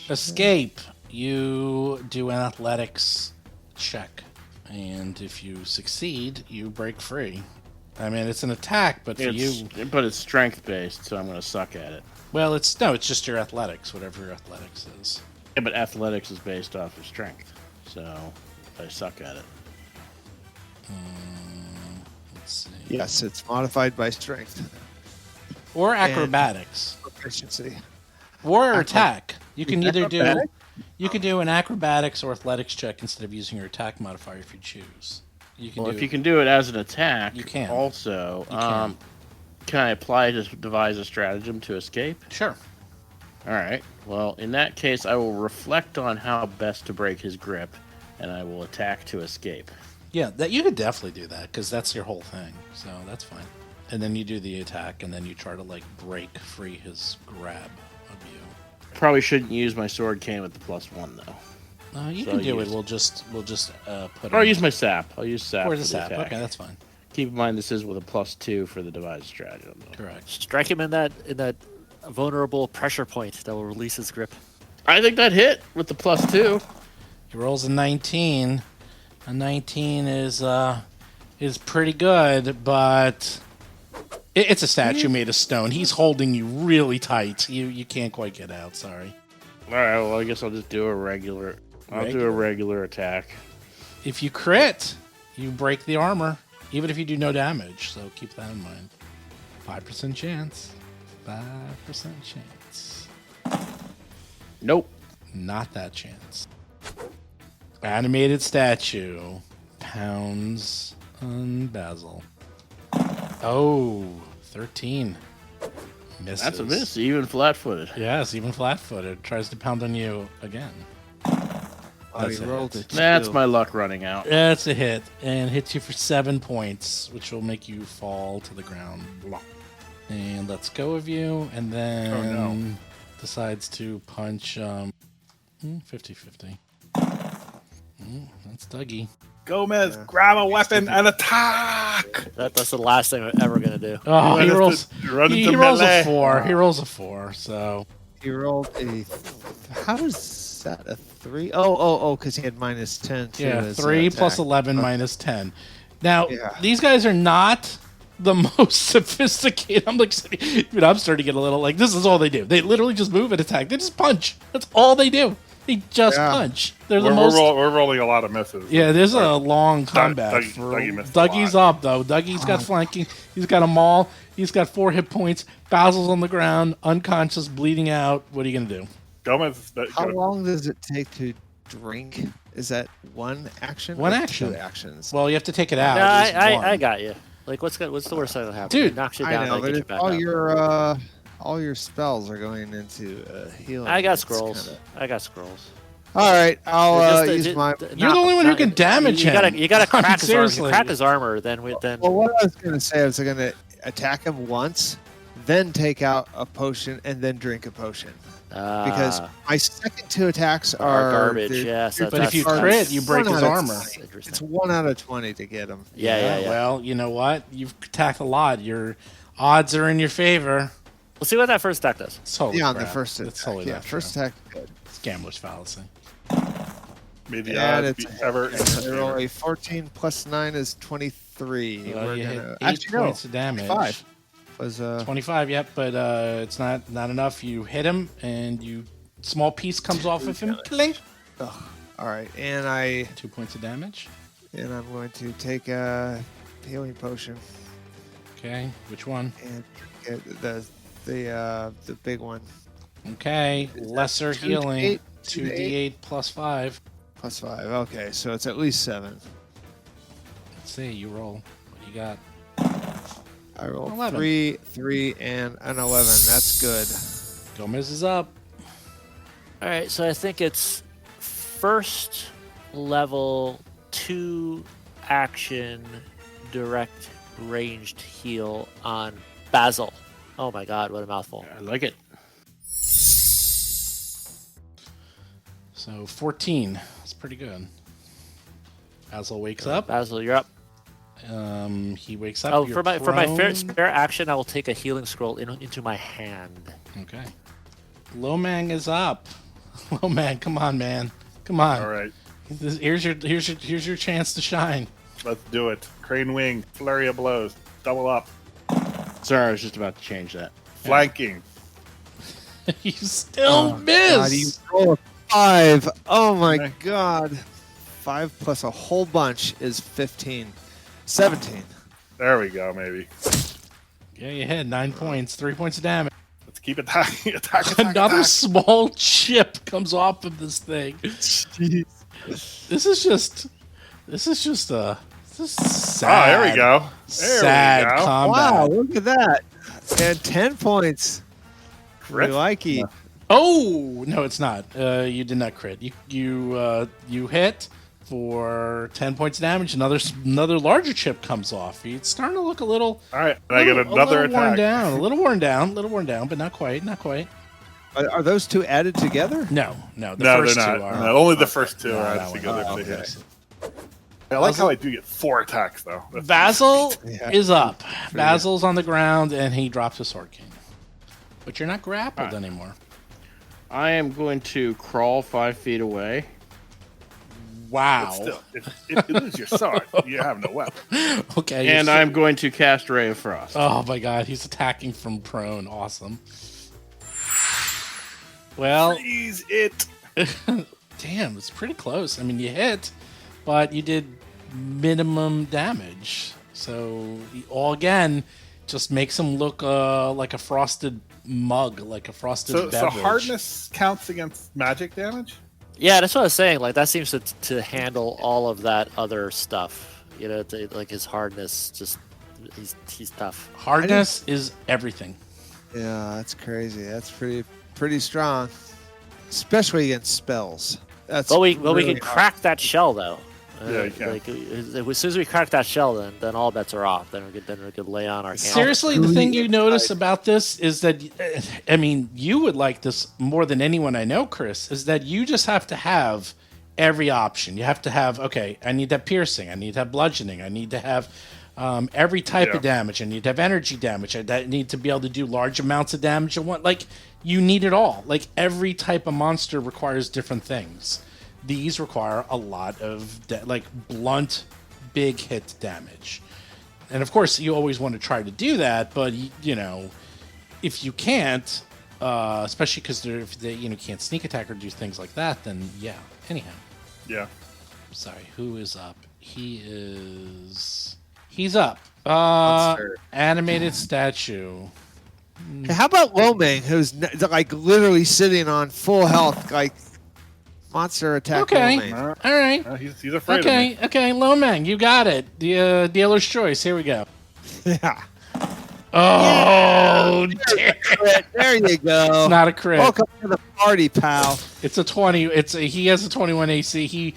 Escape. You do an athletics check, and if you succeed, you break free. I mean, it's an attack, but for you, But it's strength based, so I'm going to suck at it. well, it's just your athletics, whatever your athletics is. Yeah, but athletics is based off of strength, so I suck at it. Let's see. Yes, it's modified by strength. Or acrobatics, Proficiency. or attack. You can either do Acrobatic? you can do an acrobatics or athletics check instead of using your attack modifier if you choose. You can Well, do. if you can do it as an attack, You can. Also, You can. can I apply to devise a stratagem to escape? Sure. All right. Well, in that case, I will reflect on how best to break his grip, and I will attack to escape. Yeah, that you could definitely do that because that's your whole thing. So that's fine. And then you do the attack, and then you try to like break free his grab of you. Probably shouldn't use my sword cane with the +1 though. You So can do use- it. We'll just put. Or I'll in- use my sap. I'll use sap. Or for the sap. attack. Okay, that's fine. Keep in mind this is with a +2 for the devised stratagem. Though. Correct. Strike him in that vulnerable pressure point that will release his grip. I think that hit with the +2. He rolls a 19. A 19 is pretty good, but it's a statue made of stone. He's holding you really tight. You can't quite get out. Sorry. All right. Well, I guess I'll just do a regular. I'll do a regular attack. If you crit, you break the armor, even if you do no damage. So keep that in mind. 5% chance. 5% chance. Nope. Not that chance. Animated statue pounds on Basil. Oh, 13. Misses. That's a miss. Even flat-footed. Yes, even flat-footed. Tries to pound on you again. Oh, That's you a rolled hit. a That's 2. my luck running out. That's a hit, and hits you for 7 points, which will make you fall to the ground. Blah. And lets go of you, and then decides to punch 50-50. That's Dougie. Gomez, grab a weapon and attack! That's the last thing I'm ever gonna do. Oh, he Run rolls. into- run He into rolls melee. a 4. He rolls a 4. So He rolled a. How is that a 3? Oh, because he had -10 too. yeah, as 3 an plus attack. 11 minus 10. Now Yeah. these guys are not the most sophisticated. I'm like, dude, I'm starting to get a little like this is all they do. They literally just move and attack. They just punch. That's all they do. They just Yeah. punch. They're the We're, most. we're rolling a lot of misses. Yeah, there's a long combat. Dougie- for Dougie missed a Dougie's lot. up though. Dougie's got flanking. He's got a maul. He's got 4 hit points. Basil's on the ground, unconscious, bleeding out. What are you gonna do? Gomez. How long does it take to drink? Is that one action? One or action. 2 actions. Well, you have to take it out. No, It's one. I got you. Like, what's the worst thing that happen? Dude, It knocks you I down, know, then but get you if back up. all your spells are going into healing. I got it's scrolls. kinda- I got scrolls. All right, I'll Just, use my. You're the only one who can damage him. You gotta crack his armor. If you Seriously. crack his armor, then Well, what I was going to say is I'm going to attack him once, then take out a potion, and then drink a potion. Because my second 2 attacks are garbage. they're- Yes, they're But if you just- crit, you break one his out of armor. 20. Interesting. It's 1 out of 20 to get him. Yeah. Well, you know what? You've attacked a lot. Your odds are in your favor. We'll see what that first attack does. It's totally Yeah, on the crap. first It's attack. totally Yeah, not first true. attack. Good. It's gambler's fallacy. May the And odds it's be ever in your I roll favor. a 14 plus 9 is 23. Well, We're you hit gonna 8 actually no, points of damage. 5 was 25, yep, but it's not enough. You hit him, and small piece comes off of him. Clink. all right, and 2 points of damage. I'm going to take a healing potion Okay, which one? and get the big one Okay, lesser 2d8? healing. 2d8? 2d8 plus 5. plus 5. Okay, so it's at least 7. Let's see, you roll. What do you got? I roll 11. 3, 3, and an 11. That's good. Gomez is up. All right, so I think it's first level 2 action direct ranged heal on Basil. Oh my god, what a mouthful. I like it. So 14. That's pretty good. Basil wakes up. Basil, you're up. He wakes up. Oh, you're for my prone. spare action, I will take a healing scroll into my hand. Okay. Lomang is up. Lomang, come on, man. Come on. All right, Here's your chance to shine. let's do it. Crane wing, flurry of blows, double up, Sorry, I was just about to change that. flanking. You still God, miss. you roll a 5. Oh my Okay. god. 5 plus a whole bunch is 15. 17. There we go. Maybe Yeah, you hit 9 points. 3 points of damage. let's keep attacking. Attack. Another attack. small chip comes off of this thing. This is just sad. Oh, there we go. There Sad we go. combat. Wow, look at that. And 10 points. Crit? We like it. Oh no, it's not. You did not crit. You hit for 10 points of damage. Another larger chip comes off. It's starting to look a little. All right, and I get another little worn attack. down. A little worn down, but not quite. Not quite. Are those 2 added together? No. The No, first they're not. two are. No, only the first 2 No, are that added one. together. Oh, if they okay. hit. I like how I do get 4 attacks though. That's Basil Yeah. is up. Basil's on the ground and he drops a sword king. But you're not grappled Alright. anymore. I am going to crawl 5 feet away. Wow. Still, if you lose your sword, you have no weapon. Okay. And you're I'm going to cast Ray of Frost. Oh my god, he's attacking from prone. Awesome. Well, Freeze it. damn, it's pretty close. I mean, you hit, but you did minimum damage. So, all again, just makes him look like a frosted mug, like a frosted So beverage. hardness counts against magic damage. Yeah, that's what I was saying. Like, that seems to handle all of that other stuff. You know, like his hardness, just he's tough. Hardness is everything. Yeah, that's crazy. That's pretty strong. Especially against spells. That's But we really can hard. crack that shell though. Yeah, you can. Like, as soon as we crack that shell, then all bets are off. Then we could lay on our. Seriously, the thing you notice about this is that, I mean, you would like this more than anyone I know, Chris, is that you just have to have every option. You have to have, okay, I need to have piercing, I need to have bludgeoning, I need to have every type of damage, I need to have energy damage, I need to be able to do large amounts of damage at once. Like, you need it all. Like, every type of monster requires different things. These require a lot of blunt, big hit damage. And of course, you always want to try to do that, but you know, if you can't, especially because if they can't sneak attack or do things like that, then yeah. Anyhow, Yeah. sorry, who is up? He's up. Monster. Animated statue. Hey, how about Lomang, who's like literally sitting on full health, like monster attack? Okay, Lomang. all right. He's afraid of me. Okay, Lomang, you got it. The dealer's choice. Here we go. Yeah. Oh, damn. There you go. It's not a crit. Welcome to the party, pal. It's a 20. He has a 21 AC. He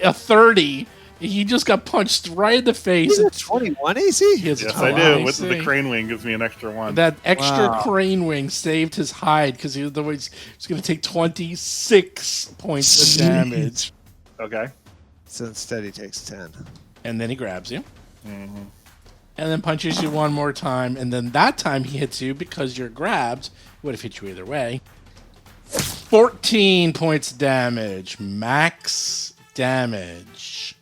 a 30. He just got punched right in the face. He's a 21 AC? He has a Yes, I 21 do. With AC. the crane wing gives me an extra one. That extra Wow. crane wing saved his hide because he was going to take 26 points of damage. Okay. So instead he takes 10. And then he grabs you. Mm-hmm. And then punches you one more time. And then that time he hits you because you're grabbed. Would have hit you either way. 14 points damage. Max damage.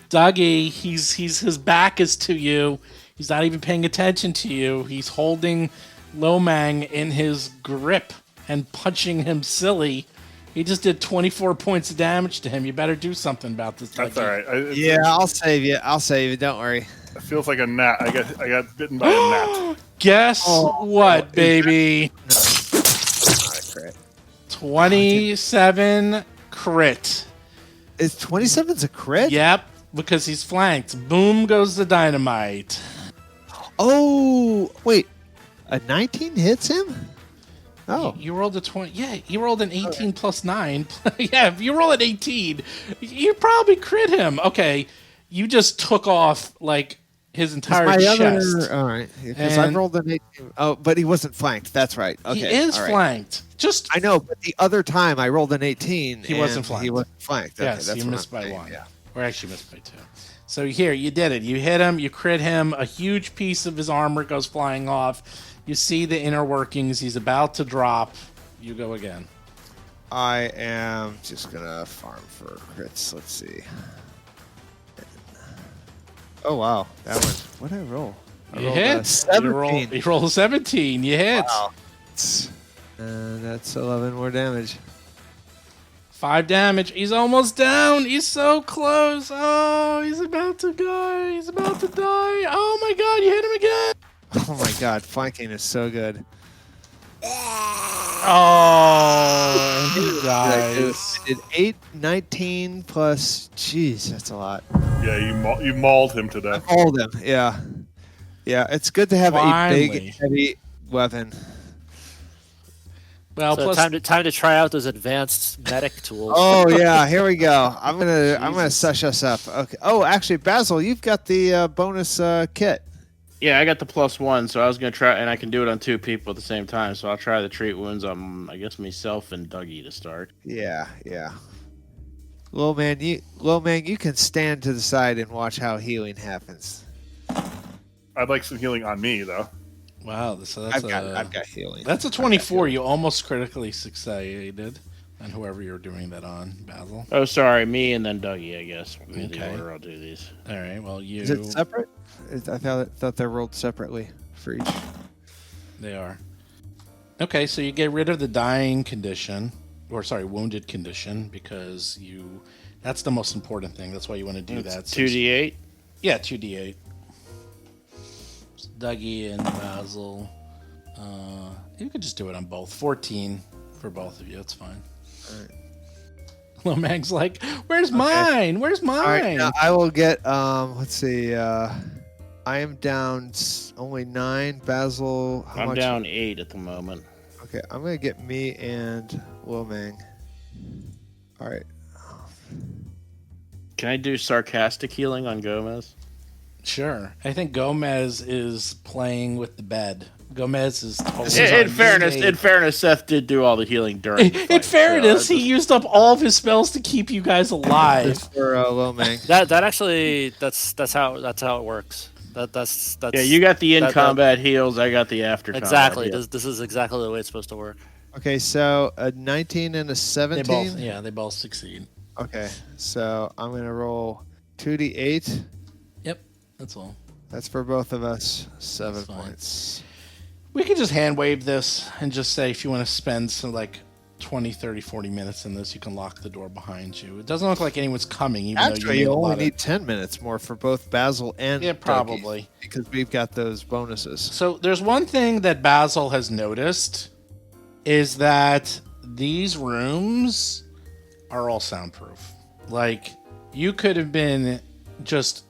Dougie, his back is to you. He's not even paying attention to you. He's holding Lomang in his grip and punching him silly. He just did 24 points of damage to him. You better do something about this. That's Dougie. all right. Yeah, I'll save you. I'll save you. Don't worry. It feels like a gnat. I got bitten by a gnat. Guess what, is baby? Not a crit. 27 crit. Is 27's a crit? Yep, because he's flanked. Boom goes the dynamite. Oh, wait. A 19 hits him? Oh. You rolled a 20. Yeah, you rolled an 18 plus 9. Yeah, if you roll an 18, you probably crit him. Okay, you just took off like his entire chest. All right. Because I And- rolled an 18. Oh, but he wasn't flanked. That's right. Okay. He is all right. flanked. Just I know, but the other time I rolled an 18. He wasn't and flanked. He wasn't flanked. Okay, yes, that's you what missed I'm by saying, one. Yeah. Or actually missed by 2. So here, you did it. You hit him, you crit him, a huge piece of his armor goes flying off. You see the inner workings. He's about to drop. You go again. I am just going to farm for crits. Let's see. Oh, wow. That one. What did I roll? I You rolled hit. a 17. You roll 17. You hit. Wow. That's 11 more damage. 5 damage. He's almost down. He's so close. Oh, he's about to die. He's about to die. Oh my god, you hit him again. Oh my god, flanking is so good. Oh, he dies. I did 8, 19 plus. Jeez, that's a lot. Yeah, you mauled him to death. Hold him. Yeah. Yeah, it's good to have a Finally. big, heavy weapon. Well, So plus time to try out those advanced medic tools. Oh yeah, here we go. I'm gonna sush us up. Okay. Oh, actually, Basil, you've got the bonus kit. Yeah, I got the +1, so I was gonna try, and I can do it on 2 people at the same time. So I'll try the treat wounds on, I guess, myself and Dougie to start. Yeah, yeah. Little man, you can stand to the side and watch how healing happens. I'd like some healing on me though. wow, so that's I've got healing. that's a 24. You almost critically succeeded on whoever you're doing that on, Basil. Oh, sorry, me and then Dougie, I guess. In Okay. the order I'll do these. All right. Well, Is it separate? I thought they rolled separately for each. They are. Okay, so you get rid of the dying condition, or sorry, wounded condition, because that's the most important thing. That's why you want to do It's that. 2d8. Yeah, 2d8. Dougie and Basil. You could just do it on both. 14 for both of you. That's fine. All right. Lomang's like, where's mine? Where's mine? All right, now I will get. Let's see. I am down only 9. Basil, how I'm much? down 8 at the moment. Okay, I'm gonna get me and Lomang. All right. Can I do sarcastic healing on Gomez? Sure. I think Gomez is playing with the bed. Gomez is totally In fairness, Seth did do all the healing during. the In fight, fairness, so I he used up all of his spells to keep you guys alive. Just for Lomang. That actually that's how it works. That's yeah, you got the in that- combat heals. I got the after. exactly. combat heals. This is exactly the way it's supposed to work. Okay, so a 19 and a They 17. both, they both succeed. Okay, so I'm gonna roll 2d8. Yep, that's all. That's for both of us. 7 That's fine. points. We could just hand wave this and just say if you want to spend some 20, 30, 40 minutes in this, you can lock the door behind you. It doesn't look like anyone's coming, even though Actually, you you need a only lot need 10 minutes more for both Basil and Yeah, Dougie, probably. because we've got those bonuses. So there's one thing that Basil has noticed is that these rooms are all soundproof. Like, you could have been just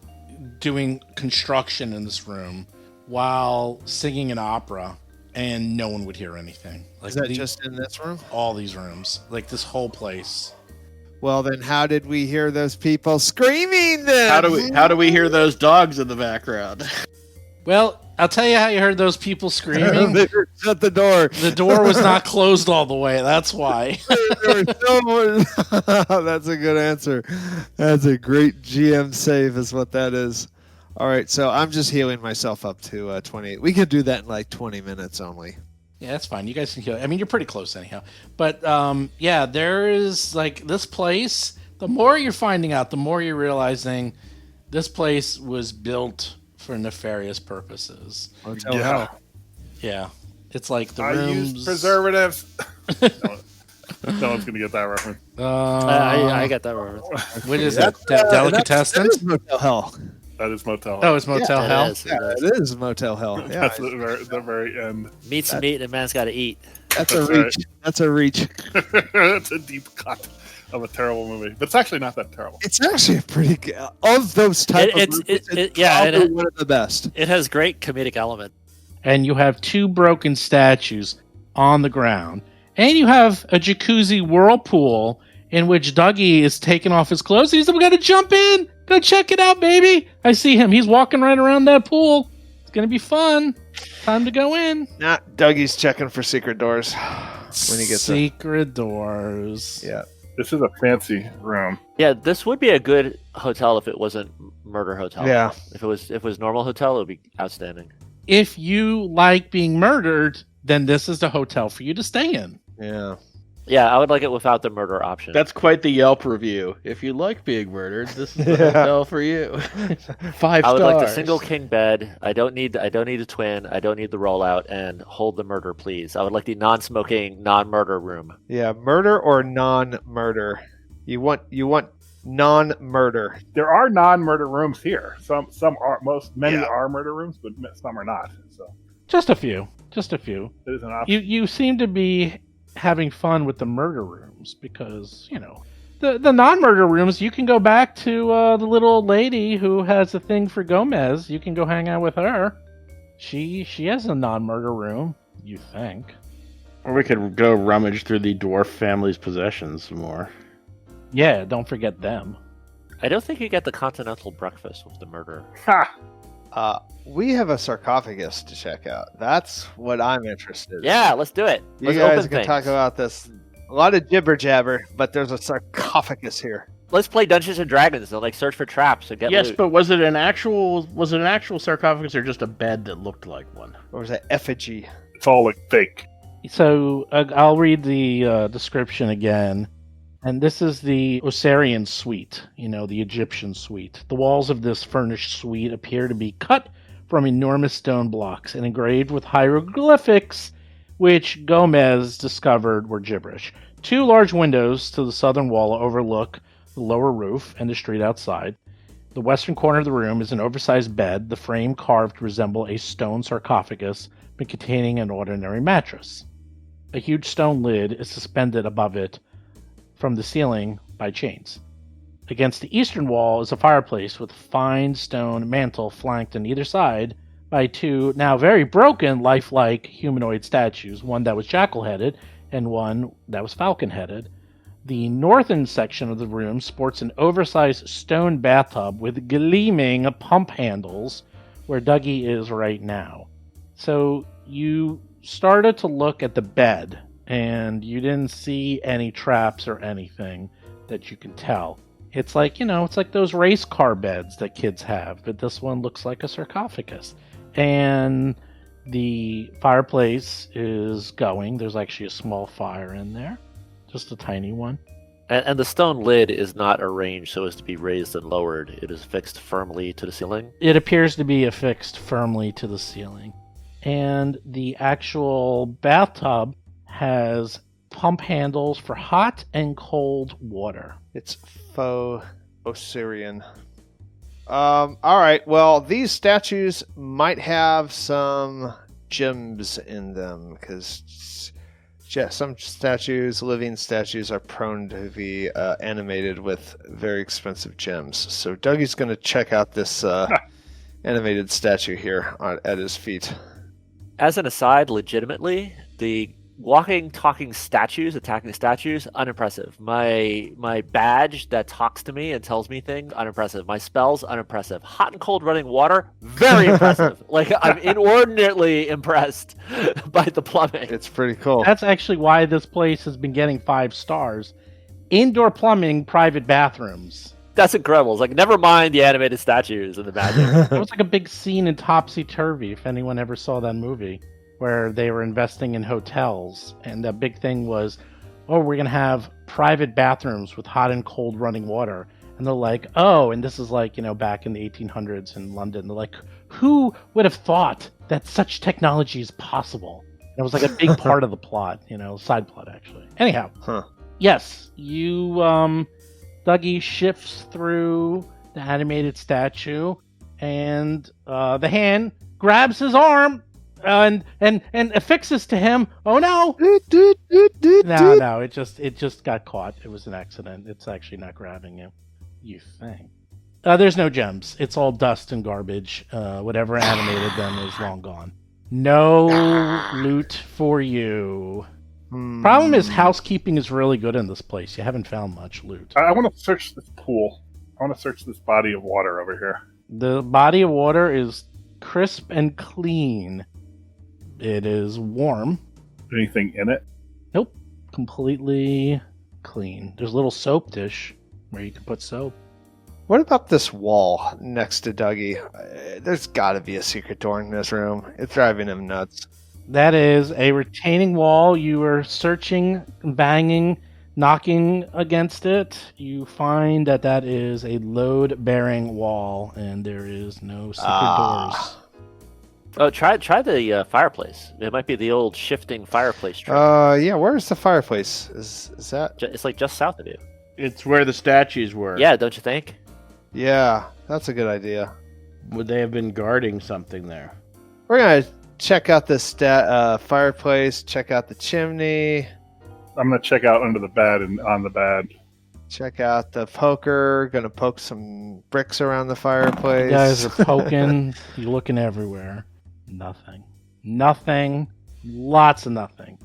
doing construction in this room while singing an opera, and no one would hear anything. Like, Is that just in this room? all these rooms, like this whole place? Well, then how did we hear those people screaming then? How do we hear those dogs in the background? Well, I'll tell you how you heard those people screaming. They shut the door. The door was not closed all the way. That's why. That's a good answer. That's a great GM save is what that is. All right, so I'm just healing myself up to 28. We could do that in like 20 minutes only. Yeah, that's fine. You guys can heal. I mean, you're pretty close anyhow. But yeah, there is like this place. The more you're finding out, the more you're realizing this place was built for nefarious purposes. Hotel hell. Yeah, it's like the I rooms. use preservatives. No one's gonna get that reference. I got that reference. What is that? Delicatessen? That is Motel Hell. That is Motel. Oh, it's Motel Hell. It is Motel Hell. Yeah, That's the very end. Meat's meat, and a man's got to eat. that's a reach. That's a reach. It's a deep cut of a terrible movie, but it's actually not that terrible. It's actually a pretty good of those type of movies. It's probably one of the best. It has great comedic element. And you have two broken statues on the ground. And you have a jacuzzi whirlpool in which Dougie is taking off his clothes. He said, we got to jump in. Go check it out, baby. I see him. He's walking right around that pool. It's going to be fun. Time to go in. Nah, Dougie's checking for secret doors when he gets secret doors. Yeah. This is a fancy room. Yeah, this would be a good hotel if it wasn't murder hotel. Yeah. If it was normal hotel, it would be outstanding. If you like being murdered, then this is the hotel for you to stay in. Yeah. Yeah, I would like it without the murder option. That's quite the Yelp review. If you like being murdered, this is the hotel for you. 5 stars. I would like the single king bed. I don't need a twin. I don't need the rollout. And hold the murder, please. I would like the non-smoking, non-murder room. Yeah, murder or non-murder. You want non-murder. There are non-murder rooms here. Some are many are murder rooms, but some are not. So Just a few. it is an option. You seem to be having fun with the murder rooms because, the non-murder rooms, you can go back to the little old lady who has a thing for Gomez. You can go hang out with her. She has a non-murder room, you think. Or we could go rummage through the dwarf family's possessions some more. Yeah, don't forget them. I don't think you get the continental breakfast with the murder. Ha! We have a sarcophagus to check out. That's what I'm interested in. Yeah, let's do it. You Let's guys open can things. talk about this. A lot of jibber jabber, but there's a sarcophagus here. Let's play Dungeons and Dragons and like search for traps and get Yes, loot. but was it an actual sarcophagus or just a bed that looked like one? Or was it effigy? It's all like fake. So I'll read the description again. And this is the Osirian suite, the Egyptian suite. The walls of this furnished suite appear to be cut from enormous stone blocks and engraved with hieroglyphics, which Gomez discovered were gibberish. 2 large windows to the southern wall overlook the lower roof and the street outside. The western corner of the room is an oversized bed, the frame carved to resemble a stone sarcophagus, but containing an ordinary mattress. A huge stone lid is suspended above it from the ceiling by chains. Against the eastern wall is a fireplace with a fine stone mantel flanked on either side by 2 now very broken, lifelike humanoid statues, one that was jackal-headed and one that was falcon-headed. The northern section of the room sports an oversized stone bathtub with gleaming pump handles where Dougie is right now. So you started to look at the bed and you didn't see any traps or anything that you can tell. It's like, it's like those race car beds that kids have, but this one looks like a sarcophagus. And the fireplace is going. There's actually a small fire in there, just a tiny one. And the stone lid is not arranged so as to be raised and lowered. It is fixed firmly to the ceiling. It appears to be affixed firmly to the ceiling. And the actual bathtub has pump handles for hot and cold water. It's faux Osirian. All right. Well, these statues might have some gems in them because some statues, living statues, are prone to be animated with very expensive gems. So Dougie's going to check out this animated statue here at his feet. As an aside, legitimately, the walking, talking statues, attacking statues, unimpressive. My badge that talks to me and tells me things, unimpressive. My spells, unimpressive. Hot and cold running water, very impressive. Like, I'm inordinately impressed by the plumbing. It's pretty cool. That's actually why this place has been getting 5 stars. Indoor plumbing, private bathrooms. That's incredible. It's like, never mind the animated statues and the magic. It was like a big scene in Topsy Turvy, if anyone ever saw that movie, where they were investing in hotels. And the big thing was, oh, we're going to have private bathrooms with hot and cold running water. And they're like, oh, and this is like, back in the 1800s in London. They're like, who would have thought that such technology is possible? And it was like a big part of the plot, side plot, actually. Anyhow, yes, Dougie shifts through the animated statue, and the hand grabs his arm and affixes to him. Oh no! No, it just got caught. It was an accident. It's actually not grabbing you. You think? There's no gems. It's all dust and garbage. Whatever animated them is long gone. No loot for you. Problem is, housekeeping is really good in this place. You haven't found much loot. I want to search this pool. I want to search this body of water over here. The body of water is crisp and clean. It is warm. Anything in it? Nope. Completely clean. There's a little soap dish where you can put soap. What about this wall next to Dougie? There's got to be a secret door in this room. It's driving him nuts. That is a retaining wall. You are searching, banging, knocking against it. You find that is a load-bearing wall, and there is no secret doors. Oh, try the fireplace. It might be the old shifting fireplace trick. Yeah. Where's the fireplace? Is that? It's like just south of you. It's where the statues were. Yeah, don't you think? Yeah, that's a good idea. Would they have been guarding something there? We're gonna check out the fireplace. Check out the chimney. I'm gonna check out under the bed and on the bed. Check out the poker. Gonna poke some bricks around the fireplace. You guys are poking. You're looking everywhere. Nothing. Lots of nothing.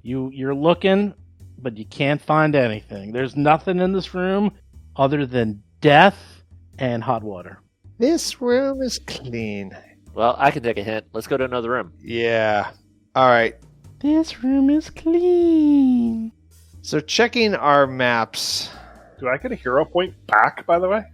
You're looking, but you can't find anything. There's nothing in this room other than death and hot water. This room is clean. Well, I can take a hint. Let's go to another room. Yeah. All right. This room is clean. So checking our maps. Do I get a hero point back, by the way?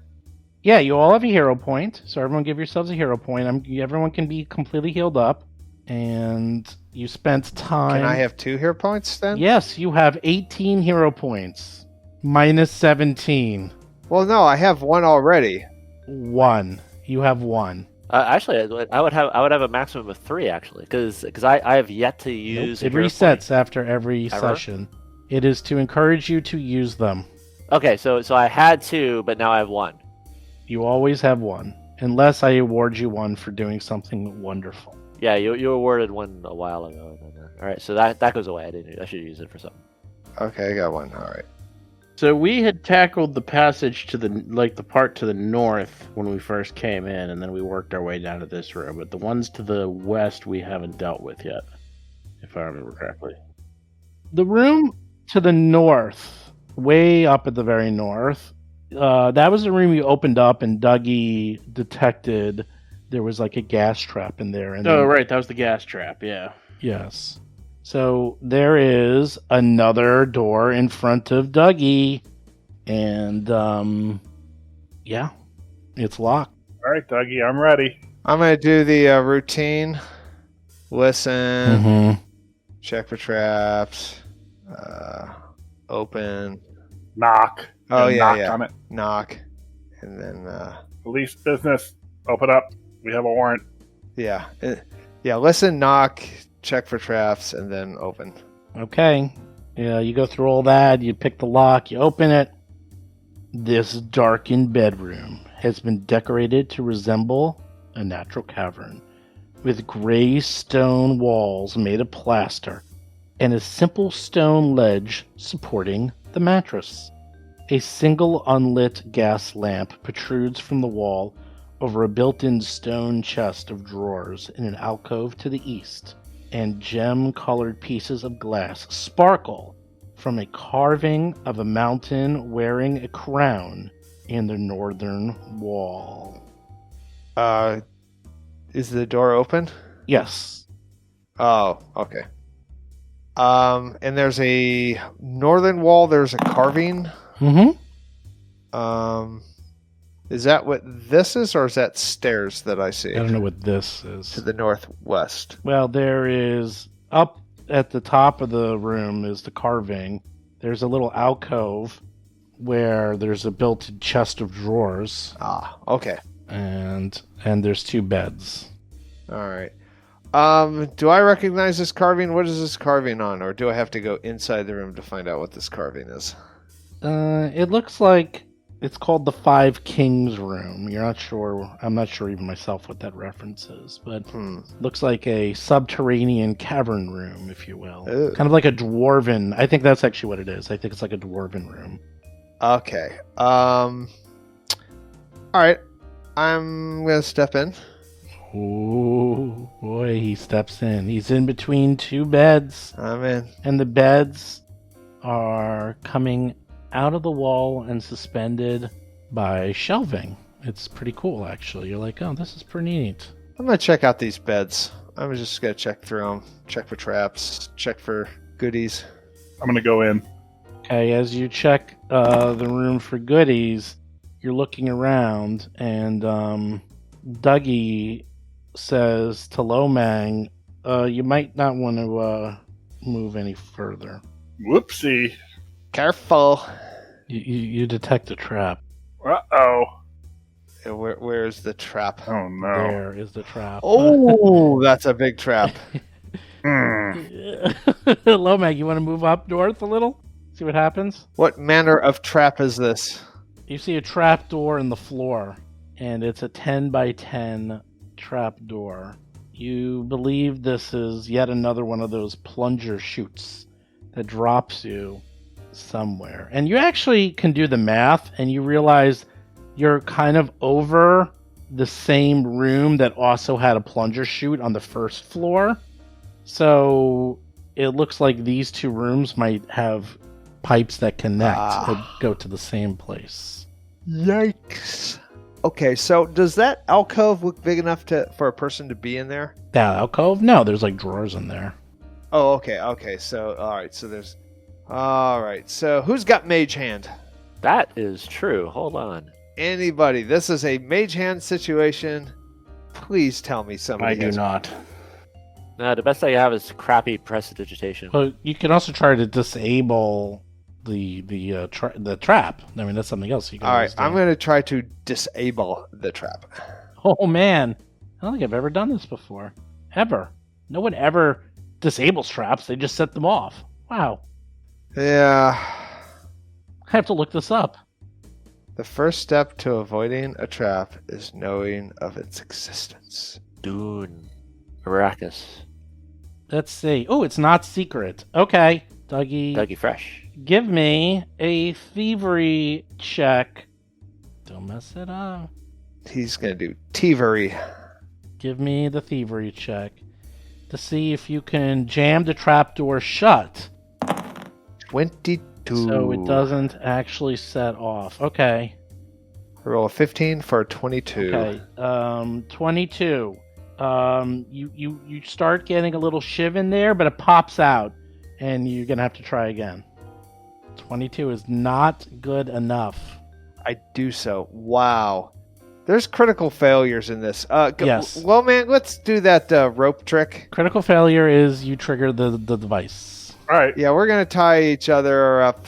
Yeah, you all have a hero point. So everyone give yourselves a hero point. Everyone can be completely healed up. And you spent time... Can I have 2 hero points then? Yes, you have 18 hero points. Minus 17. Well, no, I have 1 already. 1. You have 1. Actually, I would have a maximum of 3, actually, because I have yet to use. Nope. It resets after every session. It is to encourage you to use them. Okay, so I had 2, but now I have 1. You always have 1, unless I award you 1 for doing something wonderful. Yeah, you awarded 1 a while ago. All right, so that goes away. I should use it for something. Okay, I got 1. All right. So we had tackled the passage to the part to the north when we first came in, and then we worked our way down to this room. But the ones to the west we haven't dealt with yet, if I remember correctly. The room to the north, way up at the very north, that was the room you opened up, and Dougie detected there was like a gas trap in there. And right, that was the gas trap. Yeah. Yes. So there is another door in front of Dougie, and yeah, it's locked. All right, Dougie, I'm ready. I'm going to do the routine. Listen. Check for traps. Open. Knock. Oh, yeah, knock yeah. on it. Knock. And then... Police business. Open up. We have a warrant. Yeah. Listen, knock, check for traps, and then open. Okay. Yeah, you go through all that, you pick the lock, you open it. This darkened bedroom has been decorated to resemble a natural cavern, with gray stone walls made of plaster and a simple stone ledge supporting the mattress. A single unlit gas lamp protrudes from the wall over a built-in stone chest of drawers in an alcove to the east, and gem-colored pieces of glass sparkle from a carving of a mountain wearing a crown in the northern wall. Is the door open? Yes. Oh, okay. And there's a northern wall. There's a carving. Mm-hmm. Is that what this is, or is that stairs that I see? I don't know what this is. To the northwest. Well, there is, up at the top of the room is the carving. There's a little alcove where there's a built-in chest of drawers. Ah, okay. And there's 2 beds. All right. Do I recognize this carving? What is this carving on? Or do I have to go inside the room to find out what this carving is? It looks like it's called the 5 Kings Room. You're not sure. I'm not sure even myself what that reference is, but looks like a subterranean cavern room, if you will. Ew. Kind of like a dwarven. I think that's actually what it is. I think it's like a dwarven room. Okay. All right. I'm going to step in. Oh, boy, he steps in. He's in between 2 beds. I'm in. And the beds are coming out of the wall and suspended by shelving. It's pretty cool, actually. You're like, oh, this is pretty neat. I'm going to check out these beds. I'm just going to check through them. Check for traps. Check for goodies. I'm going to go in. Okay, as you check the room for goodies, you're looking around, and Dougie says to Lomang, you might not want to move any further. Whoopsie. Careful. You detect a trap. Uh-oh. Where's the trap? Oh, no. There is the trap. Oh, that's a big trap. Lomang, you want to move up north a little? See what happens? What manner of trap is this? You see a trap door in the floor, and it's a 10 by 10 trap door. You believe this is yet another one of those plunger chutes that drops you somewhere. And you actually can do the math, and you realize you're kind of over the same room that also had a plunger chute on the first floor. So it looks like these 2 rooms might have pipes that connect and go to the same place. Yikes. Okay, so does that alcove look big enough for a person to be in there? That alcove? No, there's like drawers in there. Oh, okay. So, alright, so who's got mage hand? That is true. Hold on. Anybody. This is a mage hand situation. Please tell me somebody I do not. No, the best I have is crappy prestidigitation. But you can also try to disable the trap. I mean, that's something else you can Alright, always do. I'm going to try to disable the trap. Oh, man. I don't think I've ever done this before. Ever. No one ever disables traps. They just set them off. Wow. Yeah. I have to look this up. The first step to avoiding a trap is knowing of its existence. Dune. Arrakis. Let's see. Oh, it's not secret. Okay. Dougie Fresh. Give me a thievery check. Don't mess it up. He's going to do thievery. Give me the thievery check to see if you can jam the trapdoor shut. 22. So it doesn't actually set off. Okay. Roll a 15 for a 22. Okay. 22. You start getting a little shiv in there, but it pops out, and you're gonna have to try again. 22 is not good enough. I do so. Wow. There's critical failures in this. Yes. Well, man, let's do that rope trick. Critical failure is you trigger the device. All right. Yeah, we're going to tie each other up.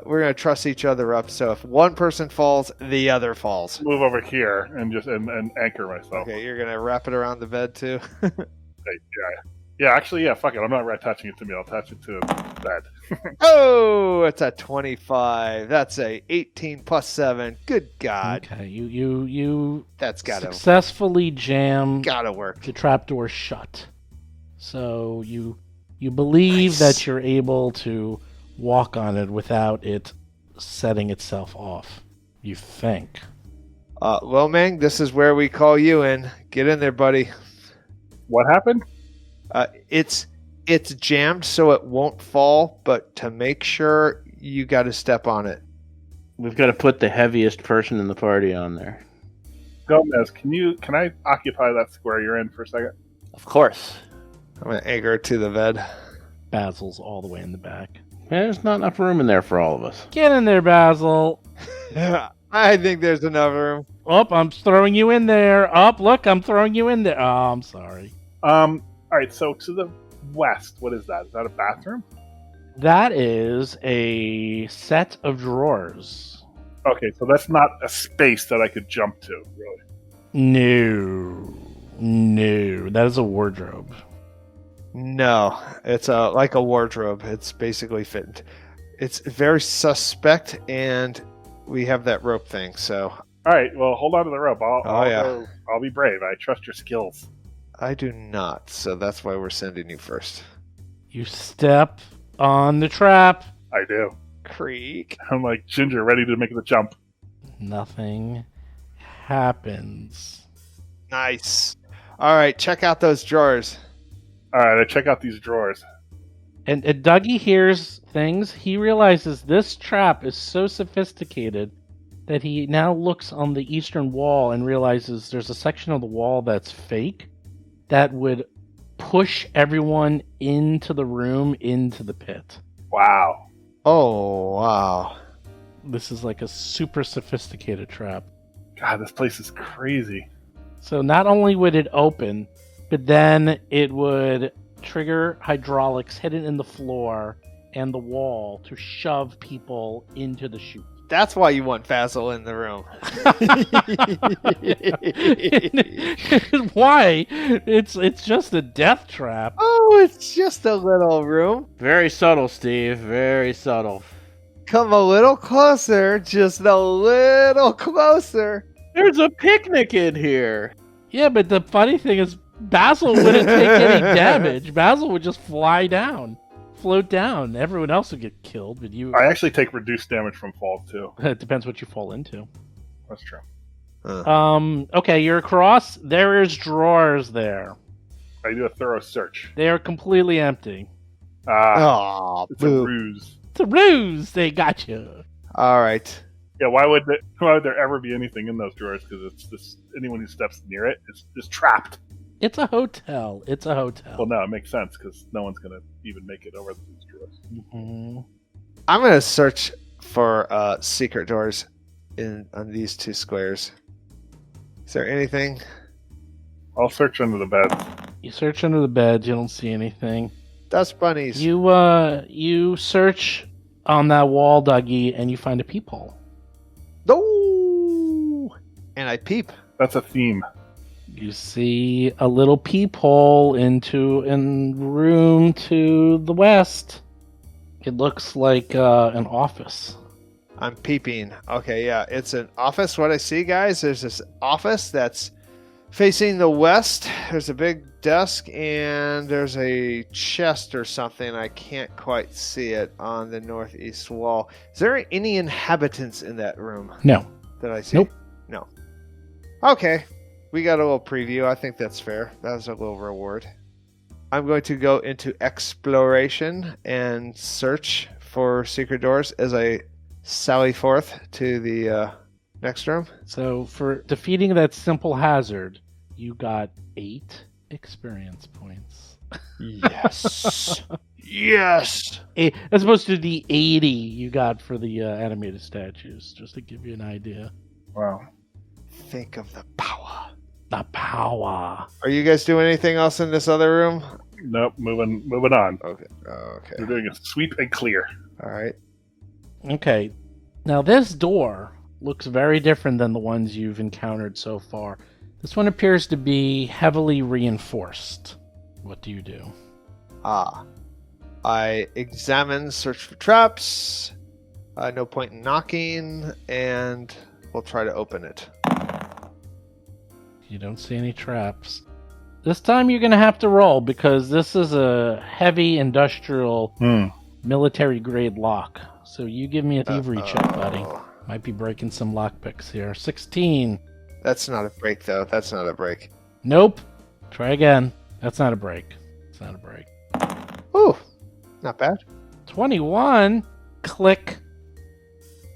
We're going to truss each other up. So if one person falls, the other falls. Move over here and just and anchor myself. Okay, you're going to wrap it around the bed too? Yeah, actually, yeah, fuck it. I'm not attaching it to me. I'll attach it to the bed. Oh, it's a 25. That's a 18 plus 7. Good God. Okay, you That's successfully jam gotta work. the trapdoor shut. So you You believe Nice. that you're able to walk on it without it setting itself off. You think. Lomang, this is where we call you in. Get in there, buddy. What happened? It's jammed so it won't fall, but to make sure, you got to step on it. We've got to put the heaviest person in the party on there. Gomez, can I occupy that square you're in for a second? Of course. I'm going to anchor it to the bed. Basil's all the way in the back. There's not enough room in there for all of us. Get in there, Basil. I think there's enough room. Oh, I'm throwing you in there. Oh, look, I'm throwing you in there. Oh, I'm sorry. All right, so to the west, what is that? Is that a bathroom? That is a set of drawers. Okay, so that's not a space that I could jump to, really. No. That is a wardrobe. No, it's like a wardrobe. It's basically fit. It's very suspect, and we have that rope thing. So All right, well, hold on to the rope. yeah. I'll be brave. I trust your skills. I do not. So that's why we're sending you first. You step on the trap. I do. Creak. I'm like Ginger, ready to make the jump. Nothing happens. Nice. All right, check out those drawers. All right, I check out these drawers. And Dougie hears things. He realizes this trap is so sophisticated that he now looks on the eastern wall and realizes there's a section of the wall that's fake that would push everyone into the room, into the pit. Wow. Oh, wow. This is like a super sophisticated trap. God, this place is crazy. So not only would it open, but then it would trigger hydraulics hidden in the floor and the wall to shove people into the chute. That's why you want Basil in the room. Why? It's just a death trap. Oh, it's just a little room. Very subtle, Steve. Very subtle. Come a little closer. Just a little closer. There's a picnic in here. Yeah, but the funny thing is Basil wouldn't take any damage. Basil would just fly down, float down. Everyone else would get killed, but you... I actually take reduced damage from fall, too. It depends what you fall into. That's true. Okay, you're across. There is drawers there. I do a thorough search. They are completely empty. Oh, It's a boo. ruse. It's a ruse. They got you. All right. Yeah, why would there ever be anything in those drawers? Because it's this. Anyone who steps near it is trapped. It's a hotel. It's a hotel. Well, no, it makes sense because no one's gonna even make it over these drawers. Mhm. I'm going to search for secret doors on these two squares. Is there anything? I'll search under the bed. You search under the bed. You don't see anything. Dust bunnies. You search on that wall, Dougie, and you find a peephole. Oh! And I peep. That's a theme. You see a little peephole into a room to the west. It looks like an office. I'm peeping. Okay, yeah, it's an office. What I see, guys, there's this office that's facing the west. There's a big desk, and there's a chest or something. I can't quite see it on the northeast wall. Is there any inhabitants in that room No. that I see? Nope. No. Okay, we got a little preview. I think that's fair. That was a little reward. I'm going to go into exploration and search for secret doors as I sally forth to the next room. So for defeating that simple hazard, you got 8 experience points. Yes. Yes. As opposed to the 80 you got for the animated statues, just to give you an idea. Wow. Think of the power. The power. Are you guys doing anything else in this other room? Nope. Moving on. Okay. Okay. We're doing a sweep and clear. All right. Okay. Now this door looks very different than the ones you've encountered so far. This one appears to be heavily reinforced. What do you do? I examine, search for traps. No point in knocking, and we'll try to open it. You don't see any traps. This time you're going to have to roll because this is a heavy industrial military grade lock. So you give me a thievery check, buddy. Might be breaking some lockpicks here. 16. That's not a break, though. That's not a break. Nope. Try again. That's not a break. It's not a break. Ooh, not bad. 21. Click.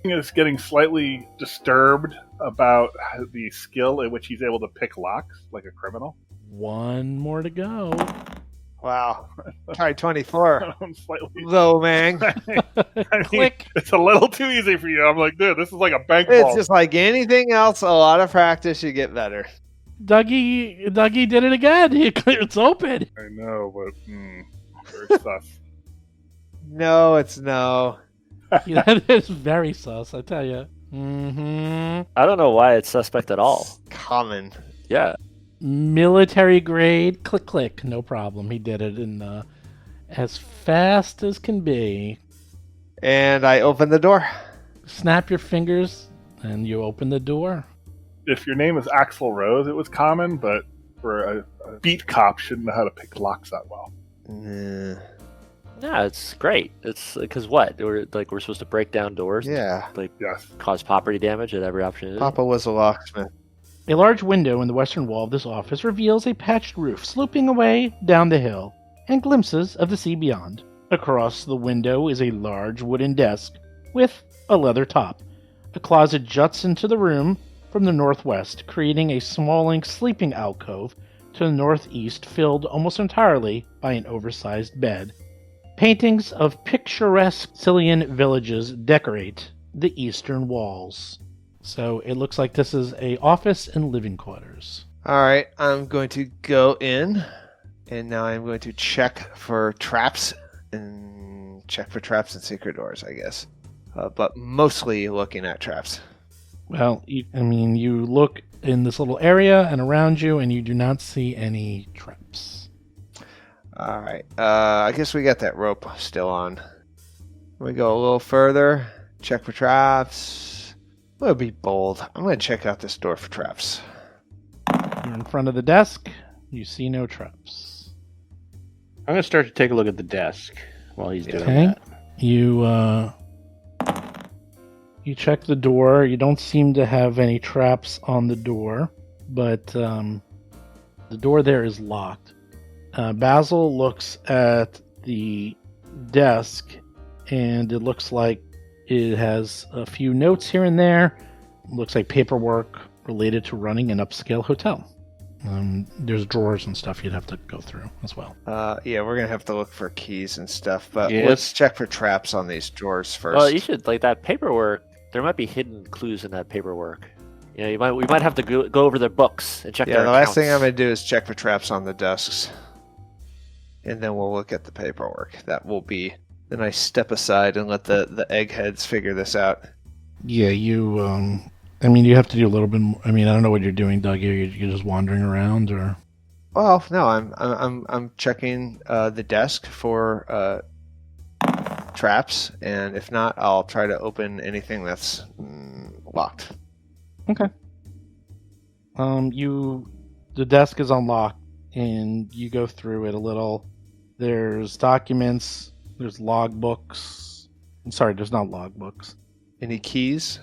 Is getting slightly disturbed about the skill at which he's able to pick locks like a criminal. One more to go. Wow. Try 24. I'm slightly Low, man. I mean, Click. It's a little too easy for you. I'm like, dude, this is like a bank It's vault. just like anything else. A lot of practice, you get better. Dougie did it again. It's open. I know, but very sus. No, it's no. Yeah, that is very sus, I tell you. Mm-hmm. I don't know why it's suspect at all. Common. Yeah. Military grade. Click, click. No problem. He did it in as fast as can be. And I open the door. Snap your fingers, and you open the door. If your name is Axl Rose, it was common, but for a beat cop, shouldn't know how to pick locks that well. Nah. Yeah, it's great. It's because what? We're supposed to break down doors? Yeah. Yes. Cause property damage at every opportunity? Papa was a locksmith. A large window in the western wall of this office reveals a patched roof sloping away down the hill, and glimpses of the sea beyond. Across the window is a large wooden desk with a leather top. A closet juts into the room from the northwest, creating a small sleeping alcove to the northeast filled almost entirely by an oversized bed. Paintings of picturesque Sicilian villages decorate the eastern walls. So it looks like this is a office and living quarters. All right, I'm going to go in, and now I'm going to check for traps and secret doors, I guess. But mostly looking at traps. Well, you look in this little area and around you, and you do not see any traps. All right, I guess we got that rope still on. We go a little further, check for traps. I'm going to be bold. I'm going to check out this door for traps. You're in front of the desk. You see no traps. I'm gonna start to take a look at the desk while he's doing Okay. that. You check the door. You don't seem to have any traps on the door, but the door there is locked. Basil looks at the desk, and it looks like it has a few notes here and there. Looks like paperwork related to running an upscale hotel. There's drawers and stuff you'd have to go through as well. Yeah, we're going to have to look for keys and stuff, but Yes. let's check for traps on these drawers first. Well, you should, that paperwork, there might be hidden clues in that paperwork. We might have to go over their books and check Yeah, their the accounts. last thing I'm going to do is check for traps on the desks. And then we'll look at the paperwork. That will be... Then I step aside and let the eggheads figure this out. Yeah, you have to do a little bit more. I don't know what you're doing, Doug. You're just wandering around, or... Well, no, I'm checking the desk for traps, and if not, I'll try to open anything that's locked. Okay. The desk is unlocked, and you go through it a little. There's documents. There's logbooks. I'm sorry, there's not logbooks. Any keys?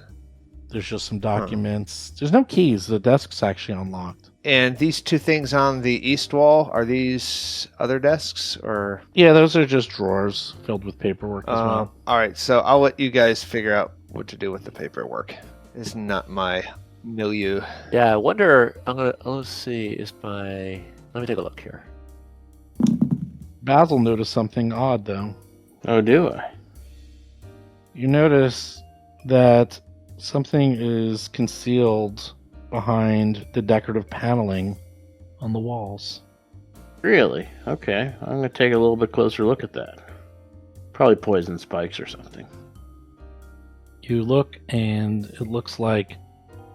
There's just some documents. There's no keys. The desk's actually unlocked. And these two things on the east wall, are these other desks or? Yeah, those are just drawers filled with paperwork as well. All right, so I'll let you guys figure out what to do with the paperwork. It's not my milieu. Yeah, I wonder. Let's see. Let me take a look here. Basil noticed something odd, though. Oh, do I? You notice that something is concealed behind the decorative paneling on the walls. Really? Okay. I'm gonna take a little bit closer look at that. Probably poison spikes or something. You look, and it looks like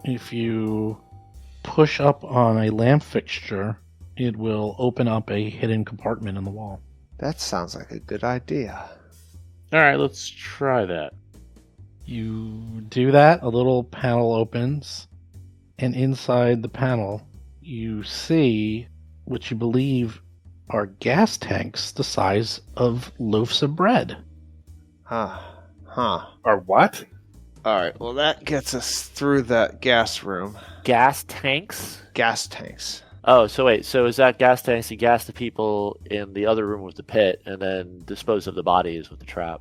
if you push up on a lamp fixture, it will open up a hidden compartment in the wall. That sounds like a good idea. All right, let's try that. You do that, a little panel opens, and inside the panel, you see which you believe are gas tanks the size of loaves of bread. Huh. Or what? All right. Well, that gets us through that gas room. Gas tanks? Gas tanks. Oh, so wait. So is that gas tanks? You gas the people in the other room with the pit, and then dispose of the bodies with the trap.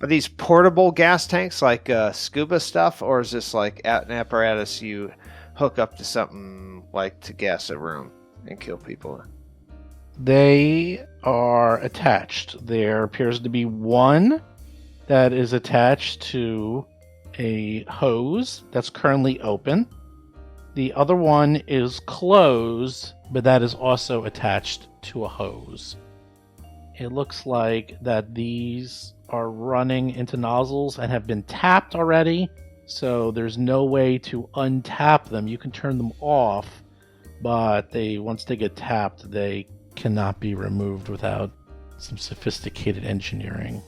Are these portable gas tanks like scuba stuff, or is this like an apparatus you hook up to something like to gas a room and kill people? They are attached. There appears to be one that is attached to a hose that's currently open. The other one is closed, but that is also attached to a hose. It looks like that these are running into nozzles and have been tapped already, so there's no way to untap them. You can turn them off, but once they get tapped, they cannot be removed without some sophisticated engineering.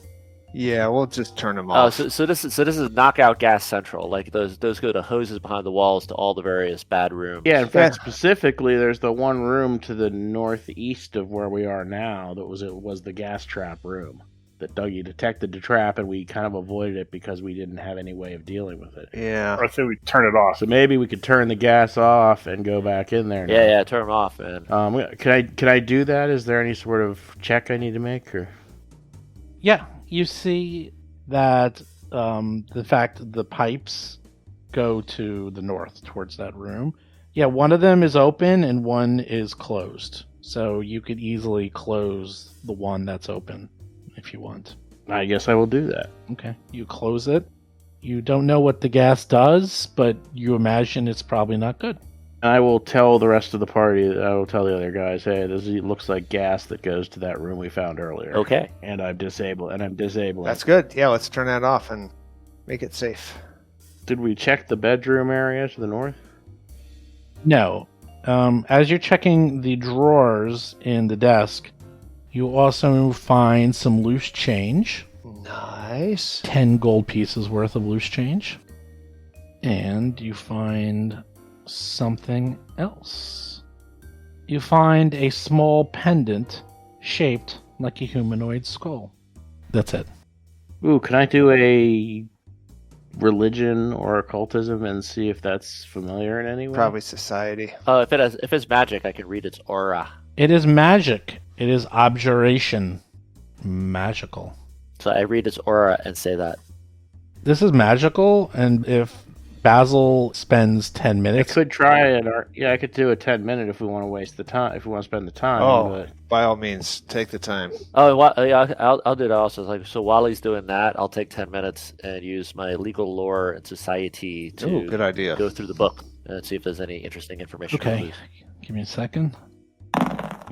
Yeah, we'll just turn them Oh, off. so this is knockout gas central. Like those go to hoses behind the walls to all the various bad rooms. Yeah, in fact, specifically, there's the one room to the northeast of where we are now that was the gas trap room that Dougie detected the trap, and we kind of avoided it because we didn't have any way of dealing with it. Yeah. Or I say we turn it off. So maybe we could turn the gas off and go back in there. Yeah, turn them off, man. Can I do that? Is there any sort of check I need to make, or? Yeah, you see that the fact the pipes go to the north towards that room. Yeah, one of them is open and one is closed. So you could easily close the one that's open if you want. I guess I will do that. Okay, you close it. You don't know what the gas does, but you imagine it's probably not good. I will tell the rest of the party, I will tell the other guys, hey, this looks like gas that goes to that room we found earlier. Okay. And I'm disabling. That's good. Yeah, let's turn that off and make it safe. Did we check the bedroom area to the north? No. As you're checking the drawers in the desk, you also find some loose change. Nice. 10 gold pieces worth of loose change. And you find something else. You find a small pendant shaped like a humanoid skull. That's it. Ooh, can I do a religion or occultism and see if that's familiar in any way? Probably society. Oh, if it's magic, I can read its aura. It is magic. It is abjuration. Magical. So I read its aura and say that. This is magical, and if Basil spends 10 I minutes... could try it, or I could do a 10-minute if we want to waste the time, if we want to spend the time. Oh, by all means, take the time. Oh, yeah, I'll do that also. So while he's doing that, I'll take 10 minutes and use my legal lore and society to good idea. go through the book and see if there's any interesting information. Okay, give me a second.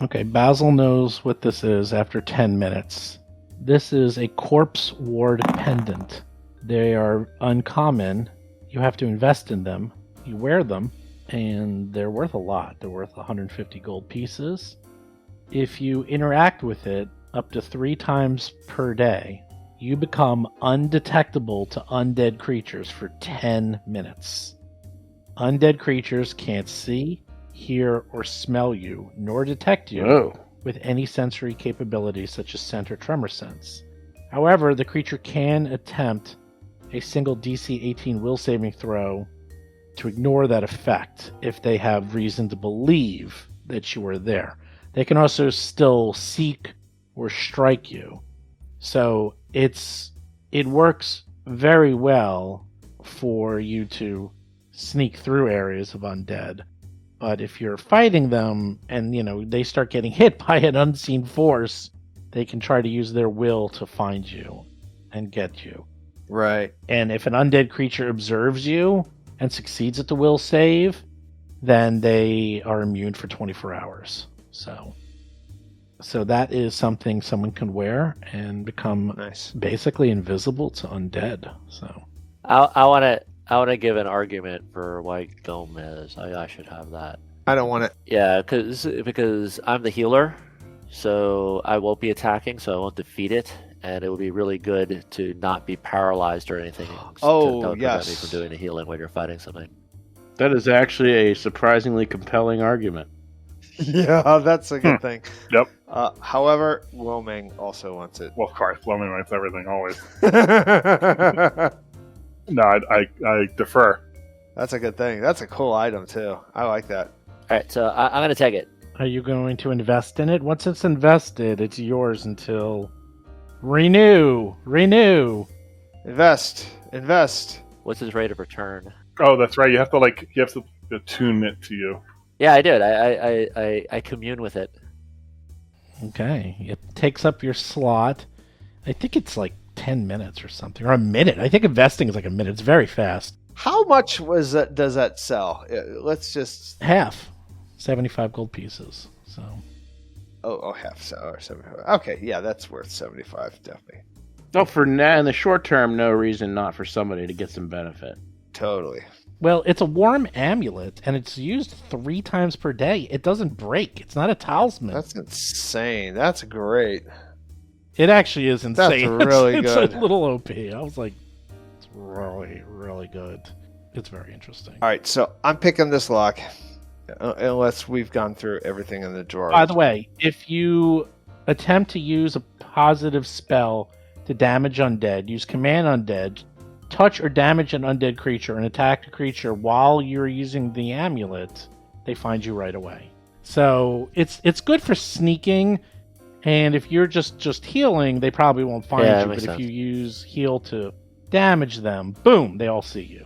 Okay, Basil knows what this is after 10 minutes. This is a corpse ward pendant. They are uncommon. You have to invest in them. You wear them, and they're worth a lot. They're worth 150 gold pieces. If you interact with it up to 3 times per day, you become undetectable to undead creatures for 10 minutes. Undead creatures can't see, hear, or smell you, nor detect you with any sensory capabilities such as scent or tremor sense. However, the creature can attempt a single DC 18 will saving throw to ignore that effect if they have reason to believe that you are there. They can also still seek or strike you. So it works very well for you to sneak through areas of undead. But if you're fighting them and, they start getting hit by an unseen force, they can try to use their will to find you and get you. Right. And if an undead creature observes you and succeeds at the will save, then they are immune for 24 hours. So that is something someone can wear and become basically invisible to undead. So I want to give an argument for why Gomez. I should have that. I don't want it. Yeah, because I'm the healer, so I won't be attacking, so I won't defeat it, and it would be really good to not be paralyzed or anything. That would prevent me from doing the healing when you're fighting something. That is actually a surprisingly compelling argument. Yeah, that's a good thing. Yep. However, Woming also wants it. Well, of course, Fleming writes everything always. That's No, I defer. a good thing. That's a cool item, too. I like that. All right, so I'm going to take it. Are you going to invest in it? Once it's invested, it's yours until renew. Invest. What's his rate of return? Oh, that's right. You have to attune it to you. Yeah, I did. I commune with it. Okay. It takes up your slot. I think it's like 10 minutes or something, or a minute. I think investing is like a minute. It's very fast. How much does that sell? Let's just... Half. 75 gold pieces. So. half. So, 75. Okay, yeah, that's worth 75, definitely. Oh, for now, in the short term, no reason not for somebody to get some benefit. Totally. Well, it's a warm amulet, and it's used 3 times per day. It doesn't break. It's not a talisman. That's insane. That's great. It actually is insane. That's really it's good. a little OP. I was like, it's really, really good. It's very interesting. All right, so I'm picking this lock, unless we've gone through everything in the drawer. By the way, if you attempt to use a positive spell to damage undead, use command undead, touch or damage an undead creature, and attack the creature while you're using the amulet, they find you right away. So it's good for sneaking, and if you're just healing, they probably won't find you. But if you use heal to damage them, boom, they all see you.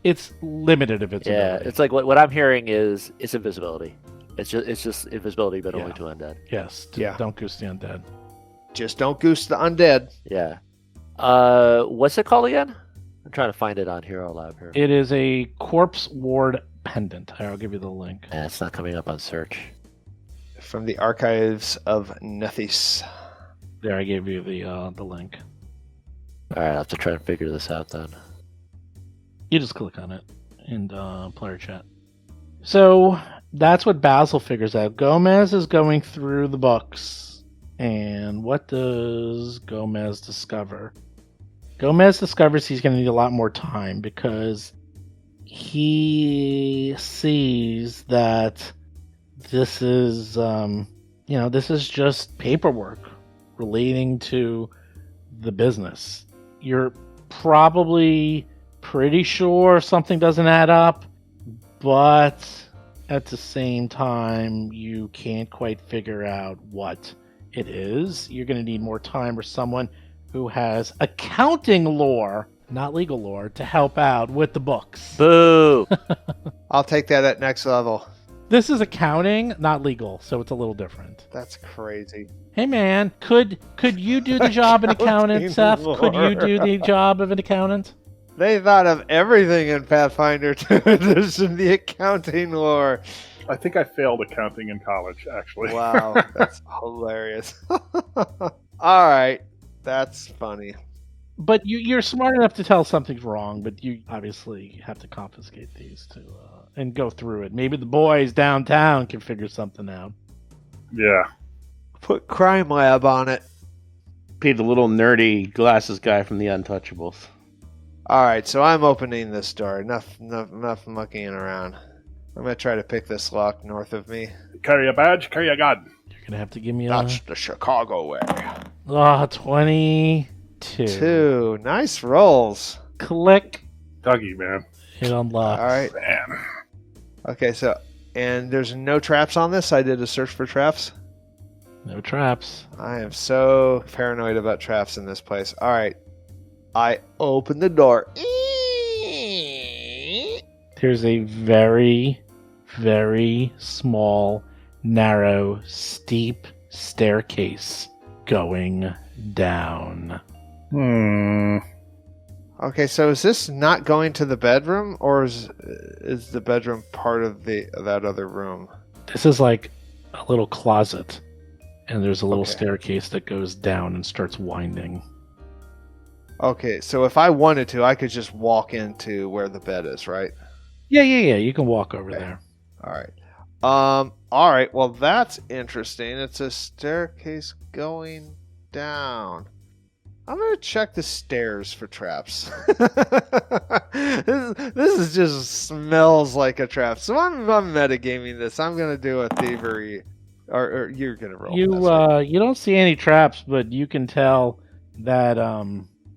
It's limited invisibility. Yeah, it's like what I'm hearing is it's invisibility. It's just invisibility, but only to undead. Yes. Don't goose the undead. Just don't goose the undead. Yeah. What's it called again? I'm trying to find it on Hero Lab here. It is a Corpse Ward pendant. Here, I'll give you the link. It's not coming up on search. From the archives of Nethys. There, I gave you the link. All right, I'll have to try and figure this out then. You just click on it in player chat. So that's what Basil figures out. Gomez is going through the books. And what does Gomez discover? Gomez discovers he's going to need a lot more time because he sees that this is, this is just paperwork relating to the business. You're probably pretty sure something doesn't add up, but at the same time, you can't quite figure out what it is. You're going to need more time or someone who has accounting lore, not legal lore, to help out with the books. Boo! I'll take that at next level. This is accounting, not legal, so it's a little different. That's crazy. Hey man, could you do the job of an accountant, Seth? Could you do the job of an accountant? They thought of everything in Pathfinder to addition the accounting lore. I think I failed accounting in college, actually. Wow, that's hilarious. All right, that's funny. But you're smart enough to tell something's wrong, but you obviously have to confiscate these and go through it. Maybe the boys downtown can figure something out. Yeah. Put Crime Lab on it. Be the little nerdy glasses guy from the Untouchables. All right, so I'm opening this door. Enough mucking around. I'm going to try to pick this lock north of me. Carry a badge, carry a gun. You're going to have to give me That's the Chicago way. 22. 2. Nice rolls. Click. Dougie, man. It unlocks. All right. Man. Okay, and there's no traps on this? I did a search for traps? No traps. I am so paranoid about traps in this place. All right. I open the door. There's a very, very small, narrow, steep staircase going down. Okay, so is this not going to the bedroom, or is the bedroom part of that other room? This is like a little closet, and there's a little staircase that goes down and starts winding. Okay, so if I wanted to, I could just walk into where the bed is, right? Yeah. You can walk over there. All right. All right. Well, that's interesting. It's a staircase going down. I'm gonna check the stairs for traps. This just smells like a trap. So I'm metagaming this. I'm gonna do a thievery, or you're gonna roll. You don't see any traps, but you can tell that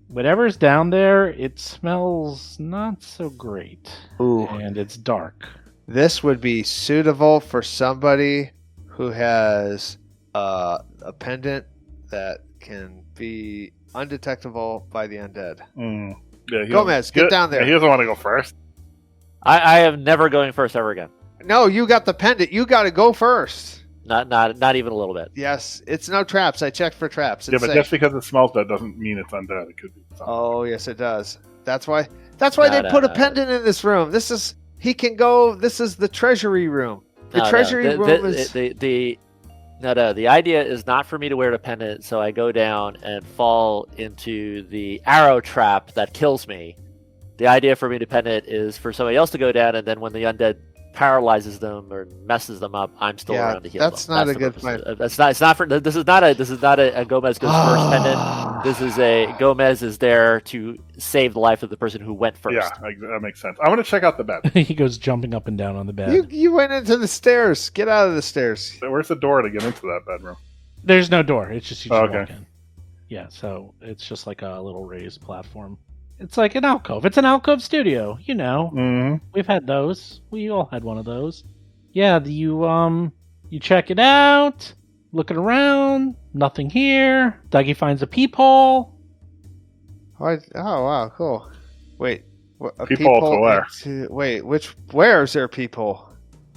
whatever's down there, it smells not so great. Ooh. And it's dark. This would be suitable for somebody who has a pendant that can be undetectable by the undead. Yeah, Gomez, get down there. Yeah, he doesn't want to go first. I am never going first ever again. No, you got the pendant. You got to go first. Not even a little bit. Yes, it's no traps. I checked for traps. It's Yeah, but safe. just because it smells bad doesn't mean it's undead. It could be something. Oh, yes, it does. That's why No, they put a no. pendant in this room. He can go. This is the treasury room. The treasury room is. The idea is not for me to wear the pendant, so I go down and fall into the arrow trap that kills me. The idea for me to pendant is for somebody else to go down, and then when the undead paralyzes them or messes them up, I'm still around to heal that's them. not That's a the good purpose. plan. This is not a Gomez goes first pendant. This is a Gomez is there to save the life of the person who went first. Yeah, that makes sense. I want to check out the bed. He goes jumping up and down on the bed. You went into the stairs. Get out of the stairs. Where's the door to get into that bedroom? There's no door. It's just you just Okay. walk in. Yeah, so it's just like a little raised platform. It's like an alcove. It's an alcove studio, you know. Mm-hmm. We've had those. We all had one of those. Yeah, you check it out, looking around, nothing here. Dougie finds a peephole. Oh, wow, cool. Wait, a Peephole to where? Where is there a peephole?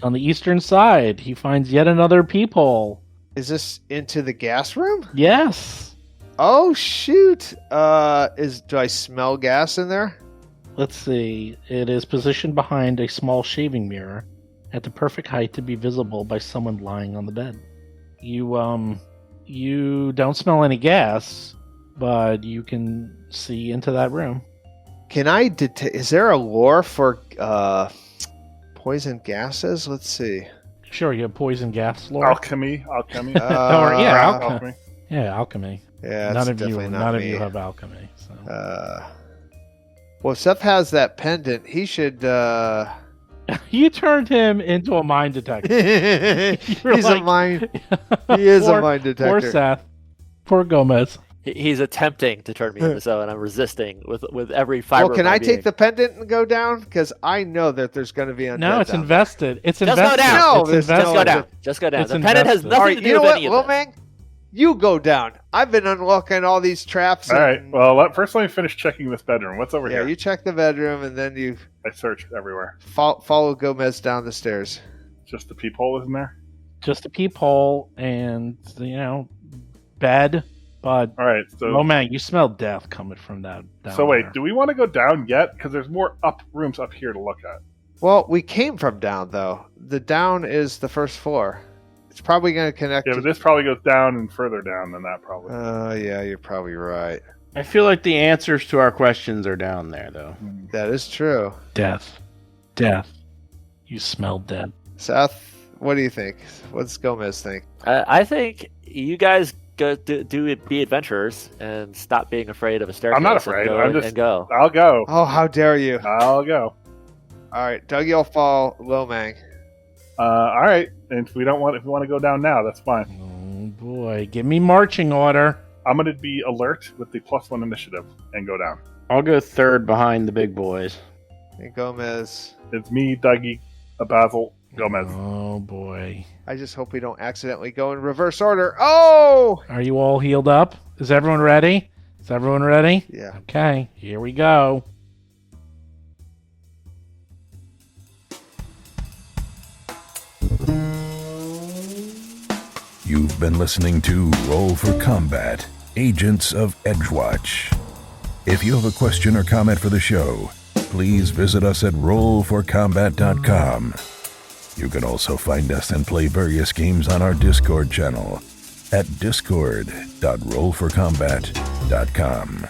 On the eastern side, he finds yet another peephole. Is this into the gas room? Yes. Oh shoot! Do I smell gas in there? Let's see. It is positioned behind a small shaving mirror at the perfect height to be visible by someone lying on the bed. You don't smell any gas, but you can see into that room. Can I detect? Is there a lore for poison gases? Let's see. Sure, you have poison gas lore. Alchemy. Alchemy. Yeah, alchemy. Yeah, None that's of you definitely not me. have alchemy. So. Well, Seth has that pendant. He should. You turned him into a mind detector. He's a mind. He is a mind detector. Poor Seth. Poor Gomez. He's attempting to turn me into so, and I'm resisting with every fiber. Well, can of my I being. take the pendant and go down? Because I know that there's going to be undead. No, it's down invested. It's Just invested. go down. No, It's there's invested. Just go down. Just go down. It's The pendant has invested. nothing All right, to you do know with what, any of Lil this. Mang? You go down. I've been unlocking all these traps. All right. and- Well, first let me finish checking this bedroom. What's over yeah, here? you check the bedroom and then you I searched everywhere. follow Gomez down the stairs. Just the peephole isn't there? Just a peephole and, bed. But, All right. So, oh man, you smell death coming from that. so wait, there. do we want to go down yet? Because there's more rooms up here to look at. Well, we came from down, though. The down is the first floor. It's probably going to connect Yeah, but this probably goes down and further down than that, probably. yeah, you're probably right. I feel like the answers to our questions are down there, though. That is true. Death. You smell death. Seth, what do you think? What's Gomez think? I think you guys go be adventurers and stop being afraid of a staircase. I'm not afraid. And go. I'll go. Oh, how dare you. I'll go. All right, Dougie will fall, Lil Mang. All right. And if we want to go down now, that's fine. Oh boy, give me marching order. I'm going to be alert with the +1 initiative and go down. I'll go third behind the big boys. And Gomez. It's me, Dougie, Basil, Gomez. Oh boy. I just hope we don't accidentally go in reverse order. Oh! Are you all healed up? Is everyone ready? Yeah. Okay, here we go. You've been listening to Roll for Combat, Agents of Edgewatch. If you have a question or comment for the show, please visit us at rollforcombat.com. You can also find us and play various games on our Discord channel at discord.rollforcombat.com.